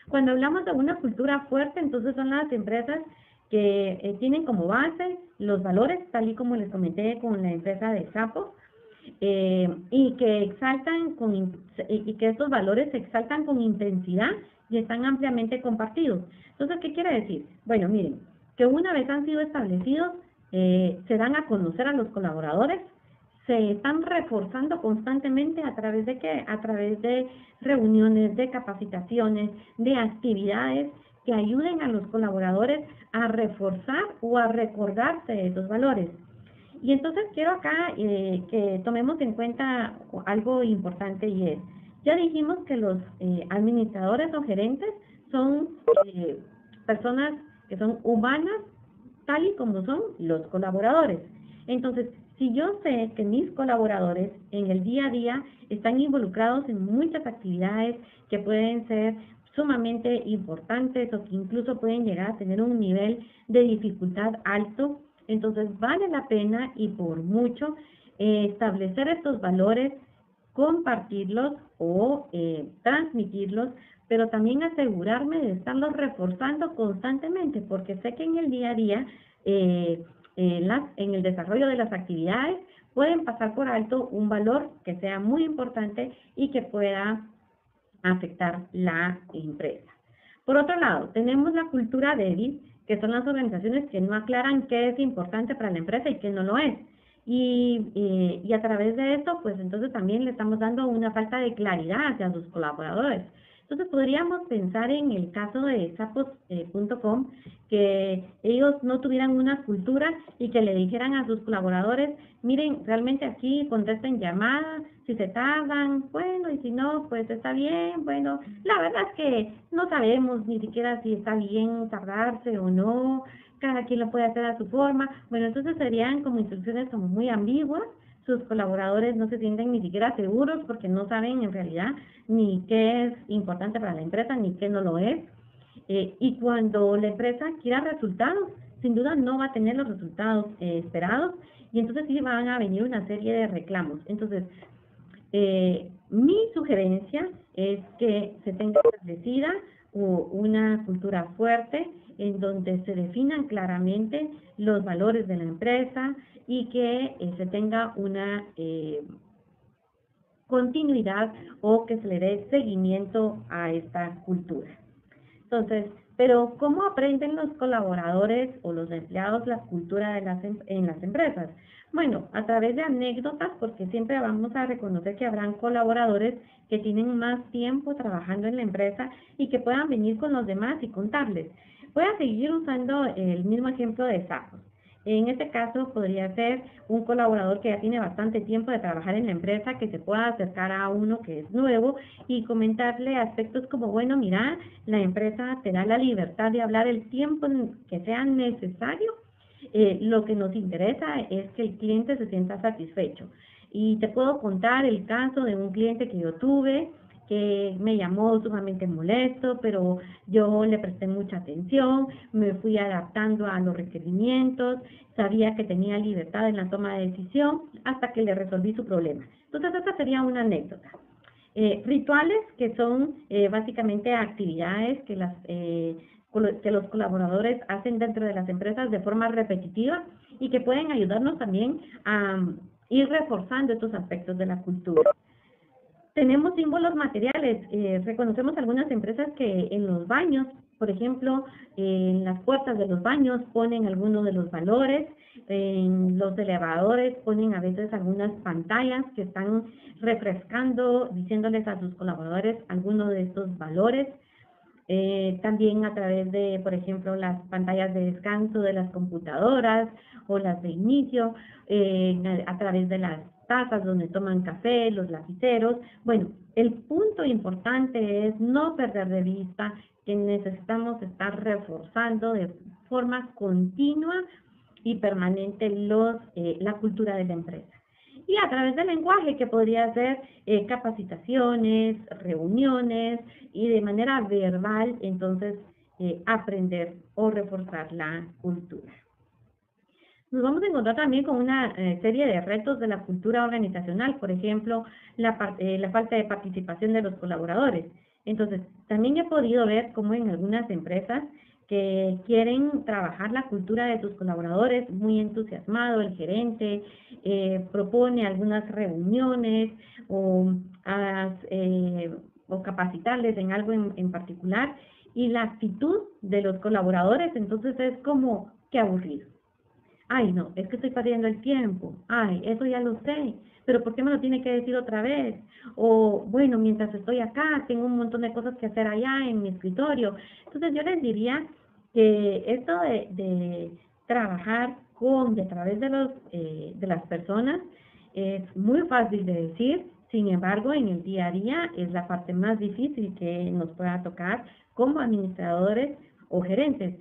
Cuando hablamos de una cultura fuerte, entonces son las empresas que tienen como base los valores, tal y como les comenté con la empresa de Zappos, y que estos valores se exaltan con intensidad y están ampliamente compartidos. Entonces, ¿qué quiere decir? Bueno, miren, que una vez han sido establecidos, se dan a conocer a los colaboradores, se están reforzando constantemente ¿a través de qué? A través de reuniones, de capacitaciones, de actividades que ayuden a los colaboradores a reforzar o a recordarse de esos valores. Y entonces quiero acá que tomemos en cuenta algo importante, y es, ya dijimos que los administradores o gerentes son personas que son humanas, tal y como son los colaboradores. Entonces, si yo sé que mis colaboradores en el día a día están involucrados en muchas actividades que pueden ser sumamente importantes o que incluso pueden llegar a tener un nivel de dificultad alto, entonces vale la pena y por mucho establecer estos valores, compartirlos o transmitirlos, pero también asegurarme de estarlos reforzando constantemente, porque sé que en el día a día, en el desarrollo de las actividades, pueden pasar por alto un valor que sea muy importante y que pueda afectar la empresa. Por otro lado, tenemos la cultura débil, que son las organizaciones que no aclaran qué es importante para la empresa y qué no lo es. Y a través de esto, pues entonces también le estamos dando una falta de claridad hacia sus colaboradores. Entonces podríamos pensar en el caso de Zappos.com, que ellos no tuvieran una cultura y que le dijeran a sus colaboradores, miren, realmente aquí contesten llamadas, si se tardan, bueno, y si no, pues está bien, bueno, la verdad es que no sabemos ni siquiera si está bien tardarse o no, cada quien lo puede hacer a su forma. Bueno, entonces serían como instrucciones como muy ambiguas. Sus colaboradores no se sienten ni siquiera seguros porque no saben en realidad ni qué es importante para la empresa ni qué no lo es. Y cuando la empresa quiera resultados, sin duda no va a tener los resultados esperados, y entonces sí van a venir una serie de reclamos. Entonces, mi sugerencia es que se tenga establecida una cultura fuerte en donde se definan claramente los valores de la empresa y que se tenga una continuidad o que se le dé seguimiento a esta cultura. Entonces, pero ¿cómo aprenden los colaboradores o los empleados la cultura en las empresas? Bueno, a través de anécdotas, porque siempre vamos a reconocer que habrán colaboradores que tienen más tiempo trabajando en la empresa y que puedan venir con los demás y contarles. Voy a seguir usando el mismo ejemplo de Zappos. En este caso podría ser un colaborador que ya tiene bastante tiempo de trabajar en la empresa, que se pueda acercar a uno que es nuevo y comentarle aspectos como, bueno, mira, la empresa te da la libertad de hablar el tiempo que sea necesario. Lo que nos interesa es que el cliente se sienta satisfecho. Y te puedo contar el caso de un cliente que yo tuve, que me llamó sumamente molesto, pero yo le presté mucha atención, me fui adaptando a los requerimientos, sabía que tenía libertad en la toma de decisión hasta que le resolví su problema. Entonces, esta sería una anécdota. Rituales, que son básicamente actividades que los colaboradores hacen dentro de las empresas de forma repetitiva y que pueden ayudarnos también a ir reforzando estos aspectos de la cultura. Tenemos símbolos materiales. Reconocemos algunas empresas que en los baños, por ejemplo, en las puertas de los baños ponen algunos de los valores, en los elevadores ponen a veces algunas pantallas que están refrescando, diciéndoles a sus colaboradores algunos de estos valores. También a través de, por ejemplo, las pantallas de descanso de las computadoras o las de inicio, a través de las tazas donde toman café, los lapiceros. Bueno, el punto importante es no perder de vista que necesitamos estar reforzando de forma continua y permanente la cultura de la empresa. Y a través del lenguaje, que podría ser capacitaciones, reuniones, y de manera verbal, entonces, aprender o reforzar la cultura. Nos vamos a encontrar también con una serie de retos de la cultura organizacional, por ejemplo, la falta de participación de los colaboradores. Entonces, también he podido ver cómo en algunas empresas que quieren trabajar la cultura de sus colaboradores, muy entusiasmado, el gerente propone algunas reuniones o capacitarles en algo en particular, y la actitud de los colaboradores entonces es como, qué aburrido. Ay, no, es que estoy perdiendo el tiempo. Ay, eso ya lo sé, pero ¿por qué me lo tiene que decir otra vez? O, bueno, mientras estoy acá, tengo un montón de cosas que hacer allá en mi escritorio. Entonces, yo les diría que esto de trabajar a través de las personas es muy fácil de decir, sin embargo, en el día a día es la parte más difícil que nos pueda tocar como administradores o gerentes.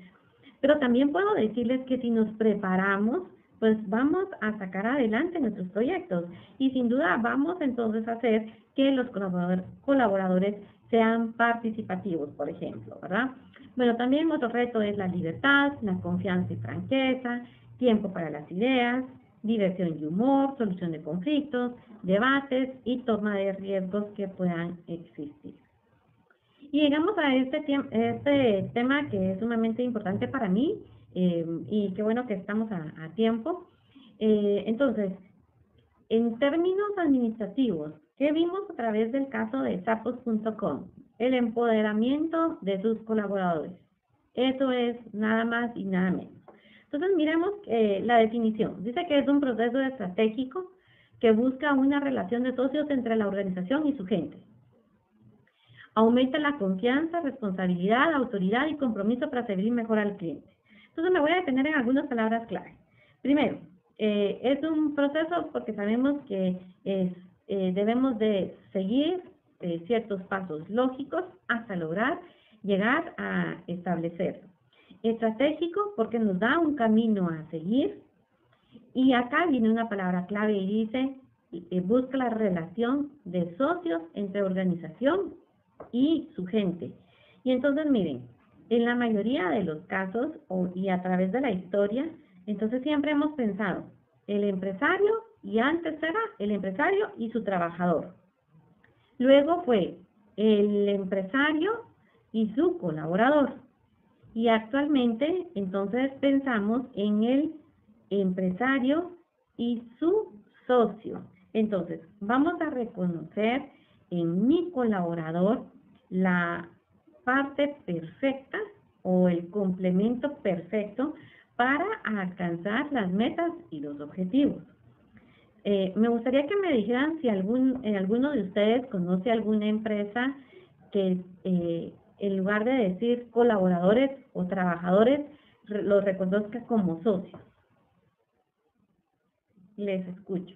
Pero también puedo decirles que si nos preparamos, pues vamos a sacar adelante nuestros proyectos y sin duda vamos entonces a hacer que los colaboradores sean participativos, por ejemplo, ¿verdad? Bueno, también otro reto es la libertad, la confianza y franqueza, tiempo para las ideas, diversión y humor, solución de conflictos, debates y toma de riesgos que puedan existir. Y llegamos a este tema que es sumamente importante para mí, y qué bueno que estamos a tiempo. Entonces, en términos administrativos, ¿qué vimos a través del caso de Zappos.com? El empoderamiento de sus colaboradores. Eso es nada más y nada menos. Entonces, miremos la definición. Dice que es un proceso estratégico que busca una relación de socios entre la organización y su gente. Aumenta la confianza, responsabilidad, autoridad y compromiso para servir mejor al cliente. Entonces me voy a detener en algunas palabras clave. Primero, es un proceso porque sabemos que debemos de seguir ciertos pasos lógicos hasta lograr llegar a establecerlo. Estratégico porque nos da un camino a seguir. Y acá viene una palabra clave y dice, busca la relación de socios entre organización y su gente. Y entonces miren, en la mayoría de los casos y a través de la historia, entonces siempre hemos pensado el empresario, y antes era el empresario y su trabajador. Luego fue el empresario y su colaborador. Y actualmente entonces pensamos en el empresario y su socio. Entonces vamos a reconocer en mi colaborador la parte perfecta o el complemento perfecto para alcanzar las metas y los objetivos. Me gustaría que me dijeran si alguno de ustedes conoce alguna empresa que en lugar de decir colaboradores o trabajadores, los reconozca como socios. Les escucho.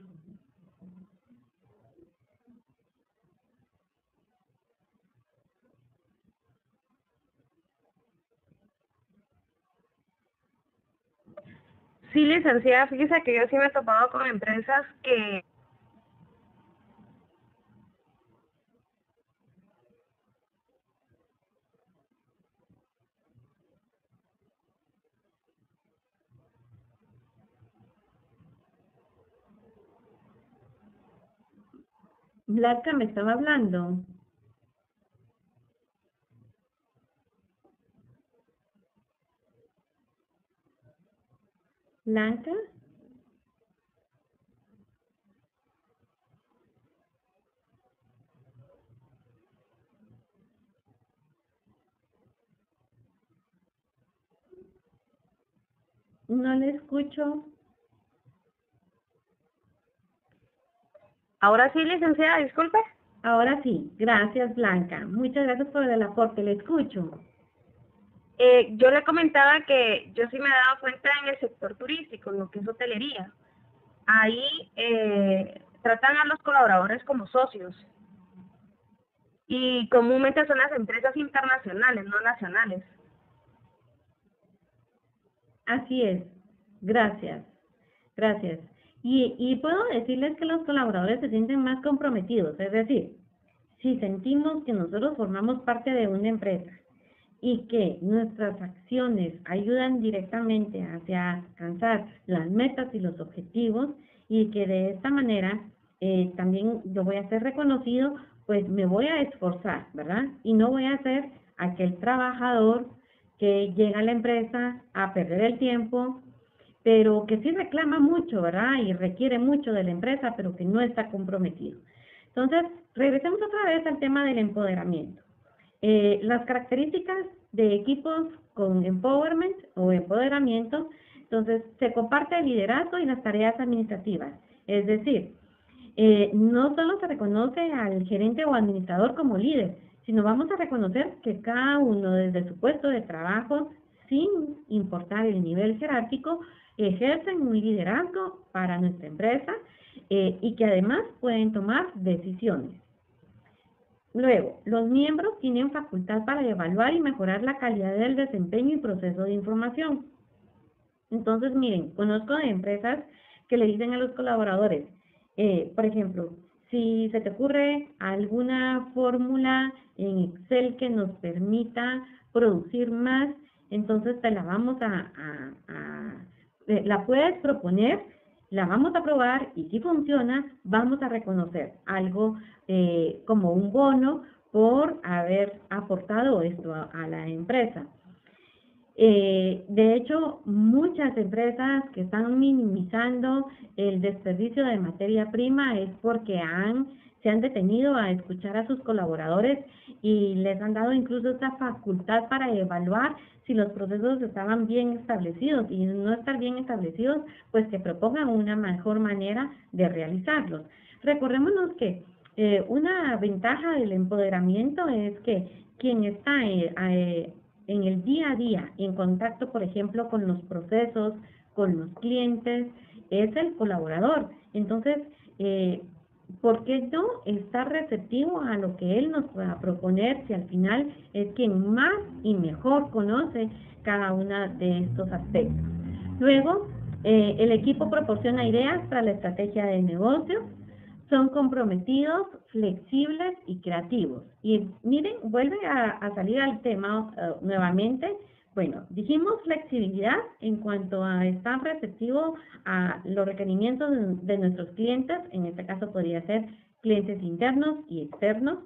Sí, licenciada, fíjese que yo sí me he topado con empresas que Blanca me estaba hablando. Blanca. No le escucho. Ahora sí, licenciada, disculpe. Ahora sí, gracias Blanca. Muchas gracias por el aporte, le escucho. Yo le comentaba que yo sí me he dado cuenta en el sector turístico, en lo que es hotelería. Ahí tratan a los colaboradores como socios y comúnmente son las empresas internacionales, no nacionales. Así es, gracias, gracias. Y puedo decirles que los colaboradores se sienten más comprometidos, es decir, si sentimos que nosotros formamos parte de una empresa y que nuestras acciones ayudan directamente hacia alcanzar las metas y los objetivos y que de esta manera también yo voy a ser reconocido, pues me voy a esforzar, ¿verdad? Y no voy a ser aquel trabajador que llega a la empresa a perder el tiempo, pero que sí reclama mucho, ¿verdad? Y requiere mucho de la empresa, pero que no está comprometido. Entonces, regresemos otra vez al tema del empoderamiento. Las características de equipos con empowerment o empoderamiento, entonces se comparte el liderazgo y las tareas administrativas. Es decir, no solo se reconoce al gerente o administrador como líder, sino vamos a reconocer que cada uno desde su puesto de trabajo, sin importar el nivel jerárquico, ejercen un liderazgo para nuestra empresa y que además pueden tomar decisiones. Luego, los miembros tienen facultad para evaluar y mejorar la calidad del desempeño y proceso de información. Entonces, miren, conozco de empresas que le dicen a los colaboradores, por ejemplo, si se te ocurre alguna fórmula en Excel que nos permita producir más, entonces te la vamos la puedes proponer, la vamos a probar y si funciona, vamos a reconocer algo como un bono por haber aportado esto a la empresa. De hecho, muchas empresas que están minimizando el desperdicio de materia prima es porque se han detenido a escuchar a sus colaboradores y les han dado incluso esta facultad para evaluar si los procesos estaban bien establecidos y no estar bien establecidos, pues que propongan una mejor manera de realizarlos. Recordémonos que una ventaja del empoderamiento es que quien está en el día a día, en contacto, por ejemplo, con los procesos, con los clientes, es el colaborador. Entonces, ¿por qué no estar receptivo a lo que él nos pueda proponer si al final es quien más y mejor conoce cada uno de estos aspectos? Luego, el equipo proporciona ideas para la estrategia de negocio, son comprometidos, flexibles y creativos. Y miren, vuelve a salir al tema nuevamente. Bueno, dijimos flexibilidad en cuanto a estar receptivo a los requerimientos de nuestros clientes, en este caso podría ser clientes internos y externos,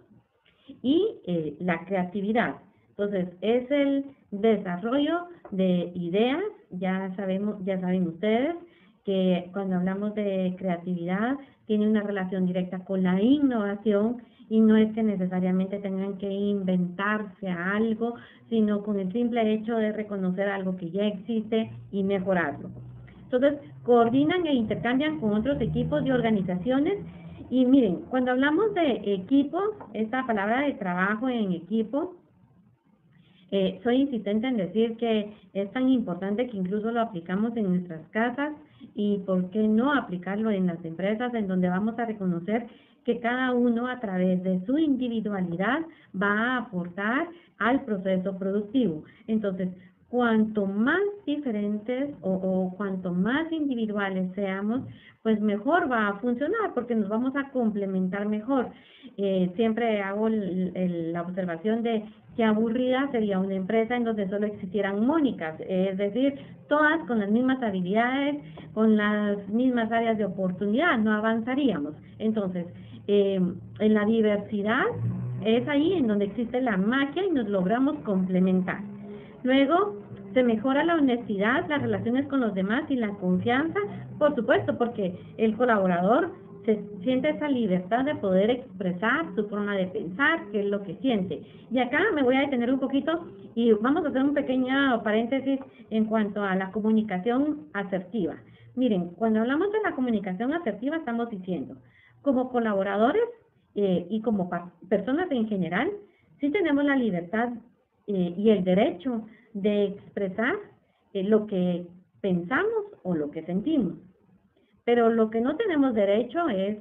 y la creatividad. Entonces, es el desarrollo de ideas, ya saben ustedes, que cuando hablamos de creatividad tiene una relación directa con la innovación y no es que necesariamente tengan que inventarse algo, sino con el simple hecho de reconocer algo que ya existe y mejorarlo. Entonces, coordinan e intercambian con otros equipos y organizaciones. Y miren, cuando hablamos de equipos, esta palabra de trabajo en equipo, soy insistente en decir que es tan importante que incluso lo aplicamos en nuestras casas y por qué no aplicarlo en las empresas en donde vamos a reconocer que cada uno a través de su individualidad va a aportar al proceso productivo. Entonces, cuanto más diferentes o cuanto más individuales seamos, pues mejor va a funcionar porque nos vamos a complementar mejor. Siempre hago la observación de qué aburrida sería una empresa en donde solo existieran Mónicas, es decir, todas con las mismas habilidades, con las mismas áreas de oportunidad, no avanzaríamos. Entonces, en la diversidad es ahí en donde existe la magia y nos logramos complementar. Luego, se mejora la honestidad, las relaciones con los demás y la confianza, por supuesto, porque el colaborador se siente esa libertad de poder expresar su forma de pensar, qué es lo que siente. Y acá me voy a detener un poquito y vamos a hacer un pequeño paréntesis en cuanto a la comunicación asertiva. Miren, cuando hablamos de la comunicación asertiva estamos diciendo, como colaboradores y como personas en general, sí tenemos la libertad y el derecho de expresar lo que pensamos o lo que sentimos. Pero lo que no tenemos derecho es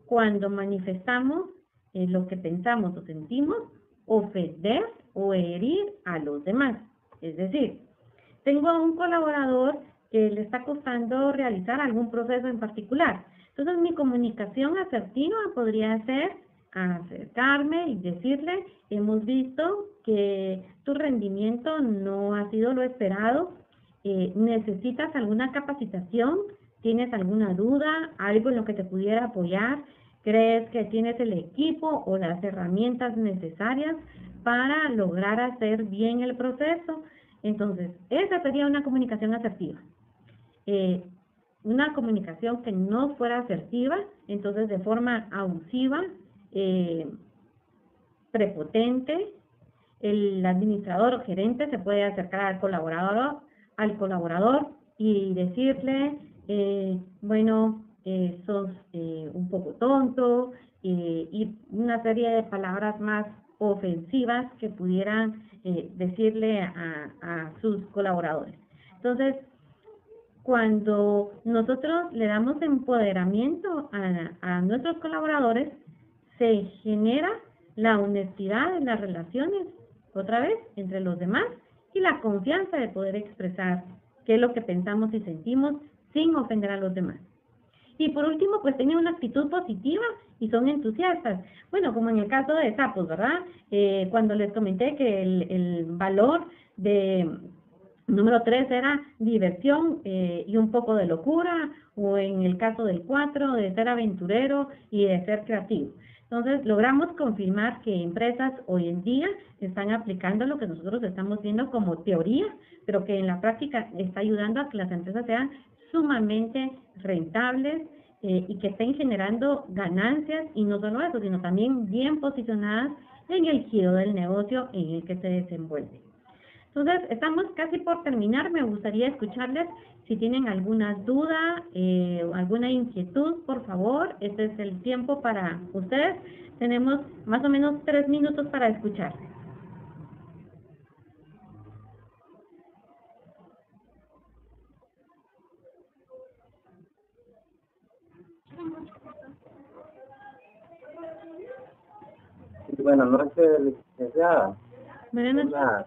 cuando manifestamos lo que pensamos o sentimos, ofender o herir a los demás. Es decir, tengo a un colaborador que le está costando realizar algún proceso en particular. Entonces mi comunicación asertiva podría ser acercarme y decirle, hemos visto que tu rendimiento no ha sido lo esperado, necesitas alguna capacitación, tienes alguna duda, algo en lo que te pudiera apoyar, crees que tienes el equipo o las herramientas necesarias para lograr hacer bien el proceso. Entonces, esa sería una comunicación asertiva. Una comunicación que no fuera asertiva, entonces de forma abusiva, prepotente, el administrador o gerente se puede acercar al colaborador y decirle, bueno, sos un poco tonto, y una serie de palabras más ofensivas que pudieran decirle a sus colaboradores. Entonces, cuando nosotros le damos empoderamiento a nuestros colaboradores, se genera la honestidad en las relaciones, otra vez, entre los demás, y la confianza de poder expresar qué es lo que pensamos y sentimos sin ofender a los demás. Y por último, pues tienen una actitud positiva y son entusiastas. Bueno, como en el caso de Sapos, ¿verdad? Cuando les comenté que el valor de número 3 era diversión y un poco de locura, o en el caso del 4, de ser aventurero y de ser creativo. Entonces, logramos confirmar que empresas hoy en día están aplicando lo que nosotros estamos viendo como teoría, pero que en la práctica está ayudando a que las empresas sean sumamente rentables y que estén generando ganancias, y no solo eso, sino también bien posicionadas en el giro del negocio en el que se desenvuelve. Entonces, estamos casi por terminar. Me gustaría escucharles si tienen alguna duda o alguna inquietud, por favor. Este es el tiempo para ustedes. Tenemos más o menos 3 minutos para escuchar. Buenas noches, licenciada. Buenas noches.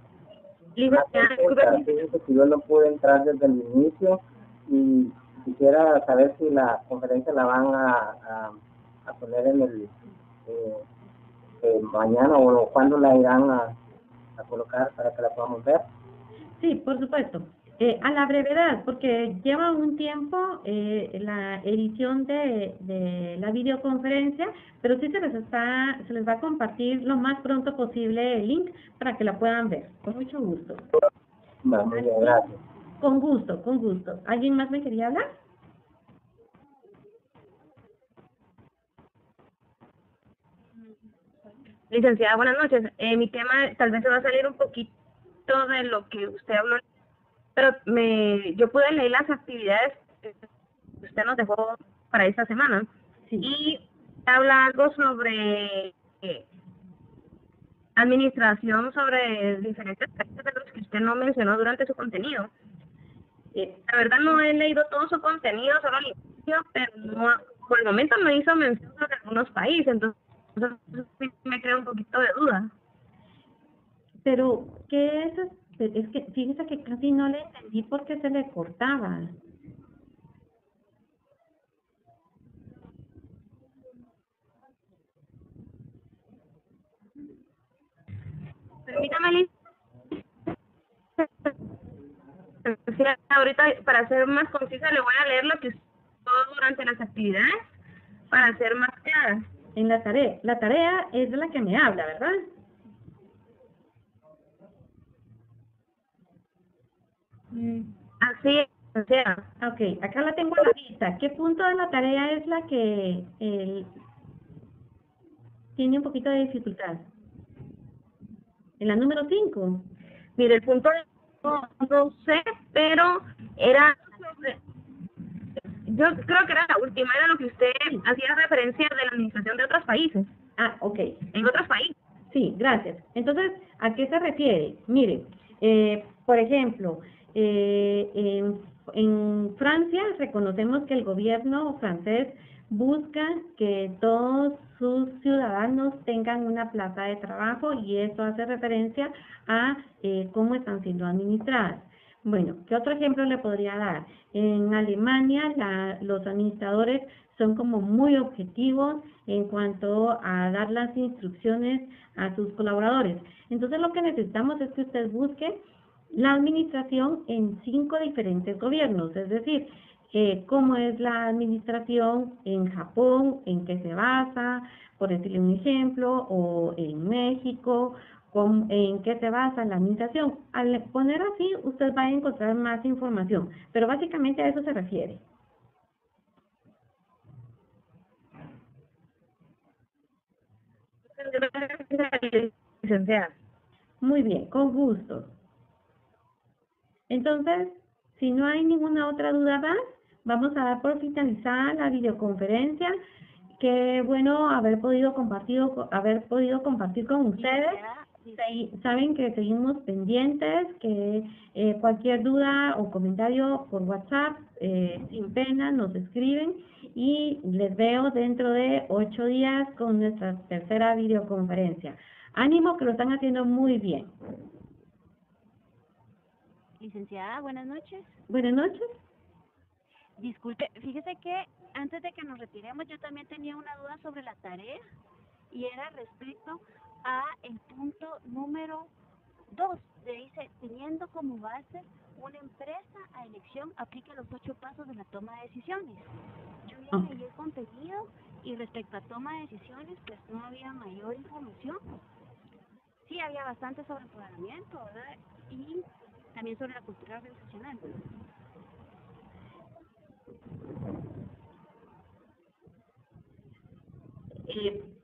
Una consulta. Fíjese que yo no pude entrar desde el inicio y quisiera saber si la conferencia la van a poner en el mañana o cuándo la irán a colocar para que la podamos ver. Sí, por supuesto. A la brevedad, porque lleva un tiempo la edición de la videoconferencia, pero sí se les va a compartir lo más pronto posible el link para que la puedan ver. Con mucho gusto. Bueno, muy bien, gracias. Con gusto, con gusto. ¿Alguien más me quería hablar? Licenciada, buenas noches. Mi tema tal vez se va a salir un poquito de lo que usted habló, pero yo pude leer las actividades que usted nos dejó para esta semana. Sí. Y habla algo sobre administración, sobre diferentes aspectos de los que usted no mencionó durante su contenido. La verdad no he leído todo su contenido, solo al inicio, pero no, por el momento no hizo mención sobre algunos países, entonces me crea un poquito de duda. Pero, ¿qué es? Es que fíjese que casi no le entendí por qué se le cortaba. Permítame, Liz. Ahorita, para ser más concisa, le voy a leer lo que usó durante las actividades, para ser más clara. En la tarea es de la que me habla, ¿verdad? Así O sea, Ok, acá la tengo a la vista. ¿Qué punto de la tarea es la que tiene un poquito de dificultad? En la número 5. mire, el punto no sé, pero era, yo creo que era la última, era lo que usted hacía referencia de la administración de otros países, Ah, ok. en otros países. Sí, gracias. Entonces, ¿a qué se refiere? Mire, por ejemplo, en Francia reconocemos que el gobierno francés busca que todos sus ciudadanos tengan una plaza de trabajo y eso hace referencia a cómo están siendo administradas. Bueno, ¿qué otro ejemplo le podría dar? En Alemania los administradores son como muy objetivos en cuanto a dar las instrucciones a sus colaboradores. Entonces lo que necesitamos es que usted busque la administración en 5 diferentes gobiernos, es decir, cómo es la administración en Japón, en qué se basa, por decirle un ejemplo, o en México, en qué se basa la administración. Al poner así, usted va a encontrar más información, pero básicamente a eso se refiere. Licenciada. Muy bien, con gusto. Entonces, si no hay ninguna otra duda más, vamos a dar por finalizada la videoconferencia. Qué bueno haber podido compartir con ustedes. Saben que seguimos pendientes, que cualquier duda o comentario por WhatsApp, sin pena, nos escriben y les veo dentro de 8 días con nuestra tercera videoconferencia. Ánimo, que lo están haciendo muy bien. Licenciada, buenas noches. Buenas noches. Disculpe, fíjese que antes de que nos retiremos yo también tenía una duda sobre la tarea y era respecto a el punto número 2. Dice, teniendo como base una empresa a elección, aplica los 8 pasos de la toma de decisiones. Yo ya leí el contenido y respecto a toma de decisiones, pues no había mayor información. Sí, había bastante sobre el programamiento, ¿verdad? Y también sobre la cultura organizacional.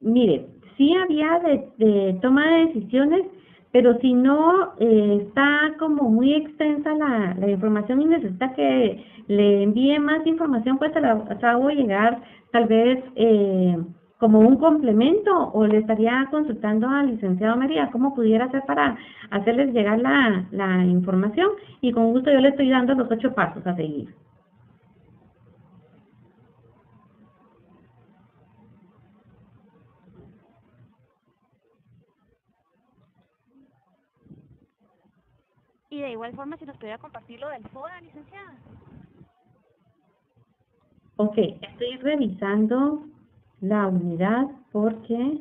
Mire, sí había de toma de decisiones, pero si no está como muy extensa la información y necesita que le envíe más información, pues se la hago llegar tal vez como un complemento o le estaría consultando al licenciado María cómo pudiera hacer para hacerles llegar la información y con gusto yo le estoy dando los 8 pasos a seguir. Y de igual forma, si nos pudiera compartir lo del FODA, licenciada. Ok, estoy revisando la unidad porque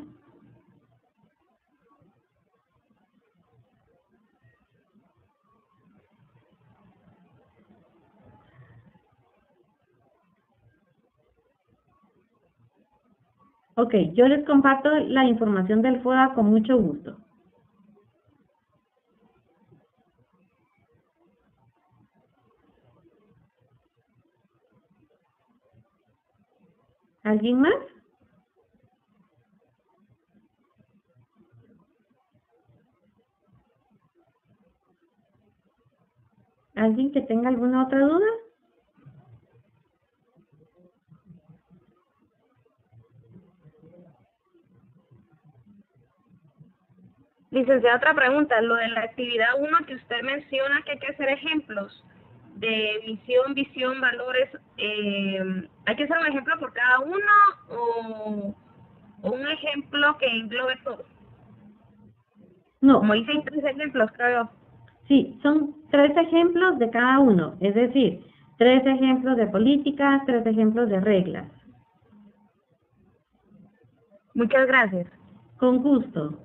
ok, yo les comparto la información del FODA con mucho gusto. ¿Alguien más? ¿Alguien que tenga alguna otra duda? Licenciada, otra pregunta, lo de la actividad 1 que usted menciona que hay que hacer ejemplos de misión, visión, valores, ¿hay que hacer un ejemplo por cada uno o un ejemplo que englobe todo? No. Como dicen 3 ejemplos, creo. Sí, son 3 ejemplos de cada uno, es decir, 3 ejemplos de políticas, 3 ejemplos de reglas. Muchas gracias. Con gusto.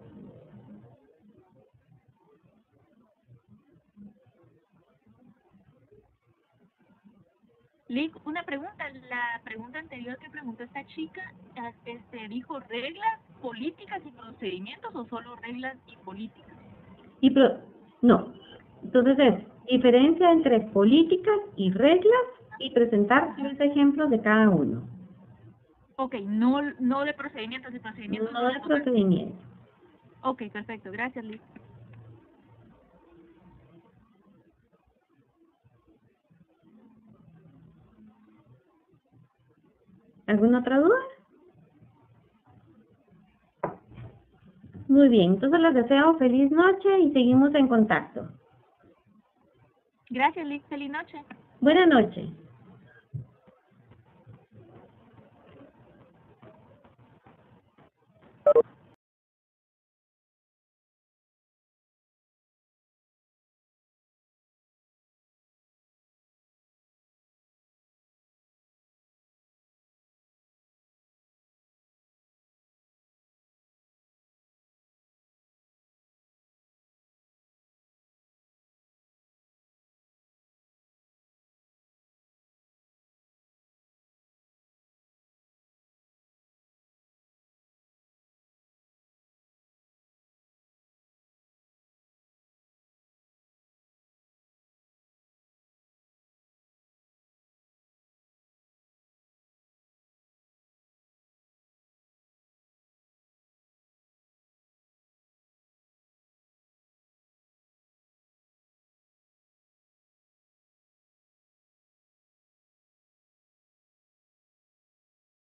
Lick, una pregunta. La pregunta anterior que preguntó esta chica, dijo reglas, políticas y procedimientos o solo reglas y políticas. No, entonces Diferencia entre políticas y reglas y presentar 3 ejemplos de cada uno. Ok, no de procedimientos, de procedimientos. No de procedimiento. Ok, perfecto. Gracias, Liz. ¿Alguna otra duda? Muy bien, entonces les deseo feliz noche y seguimos en contacto. Gracias, Liz. Feliz noche. Buenas noches.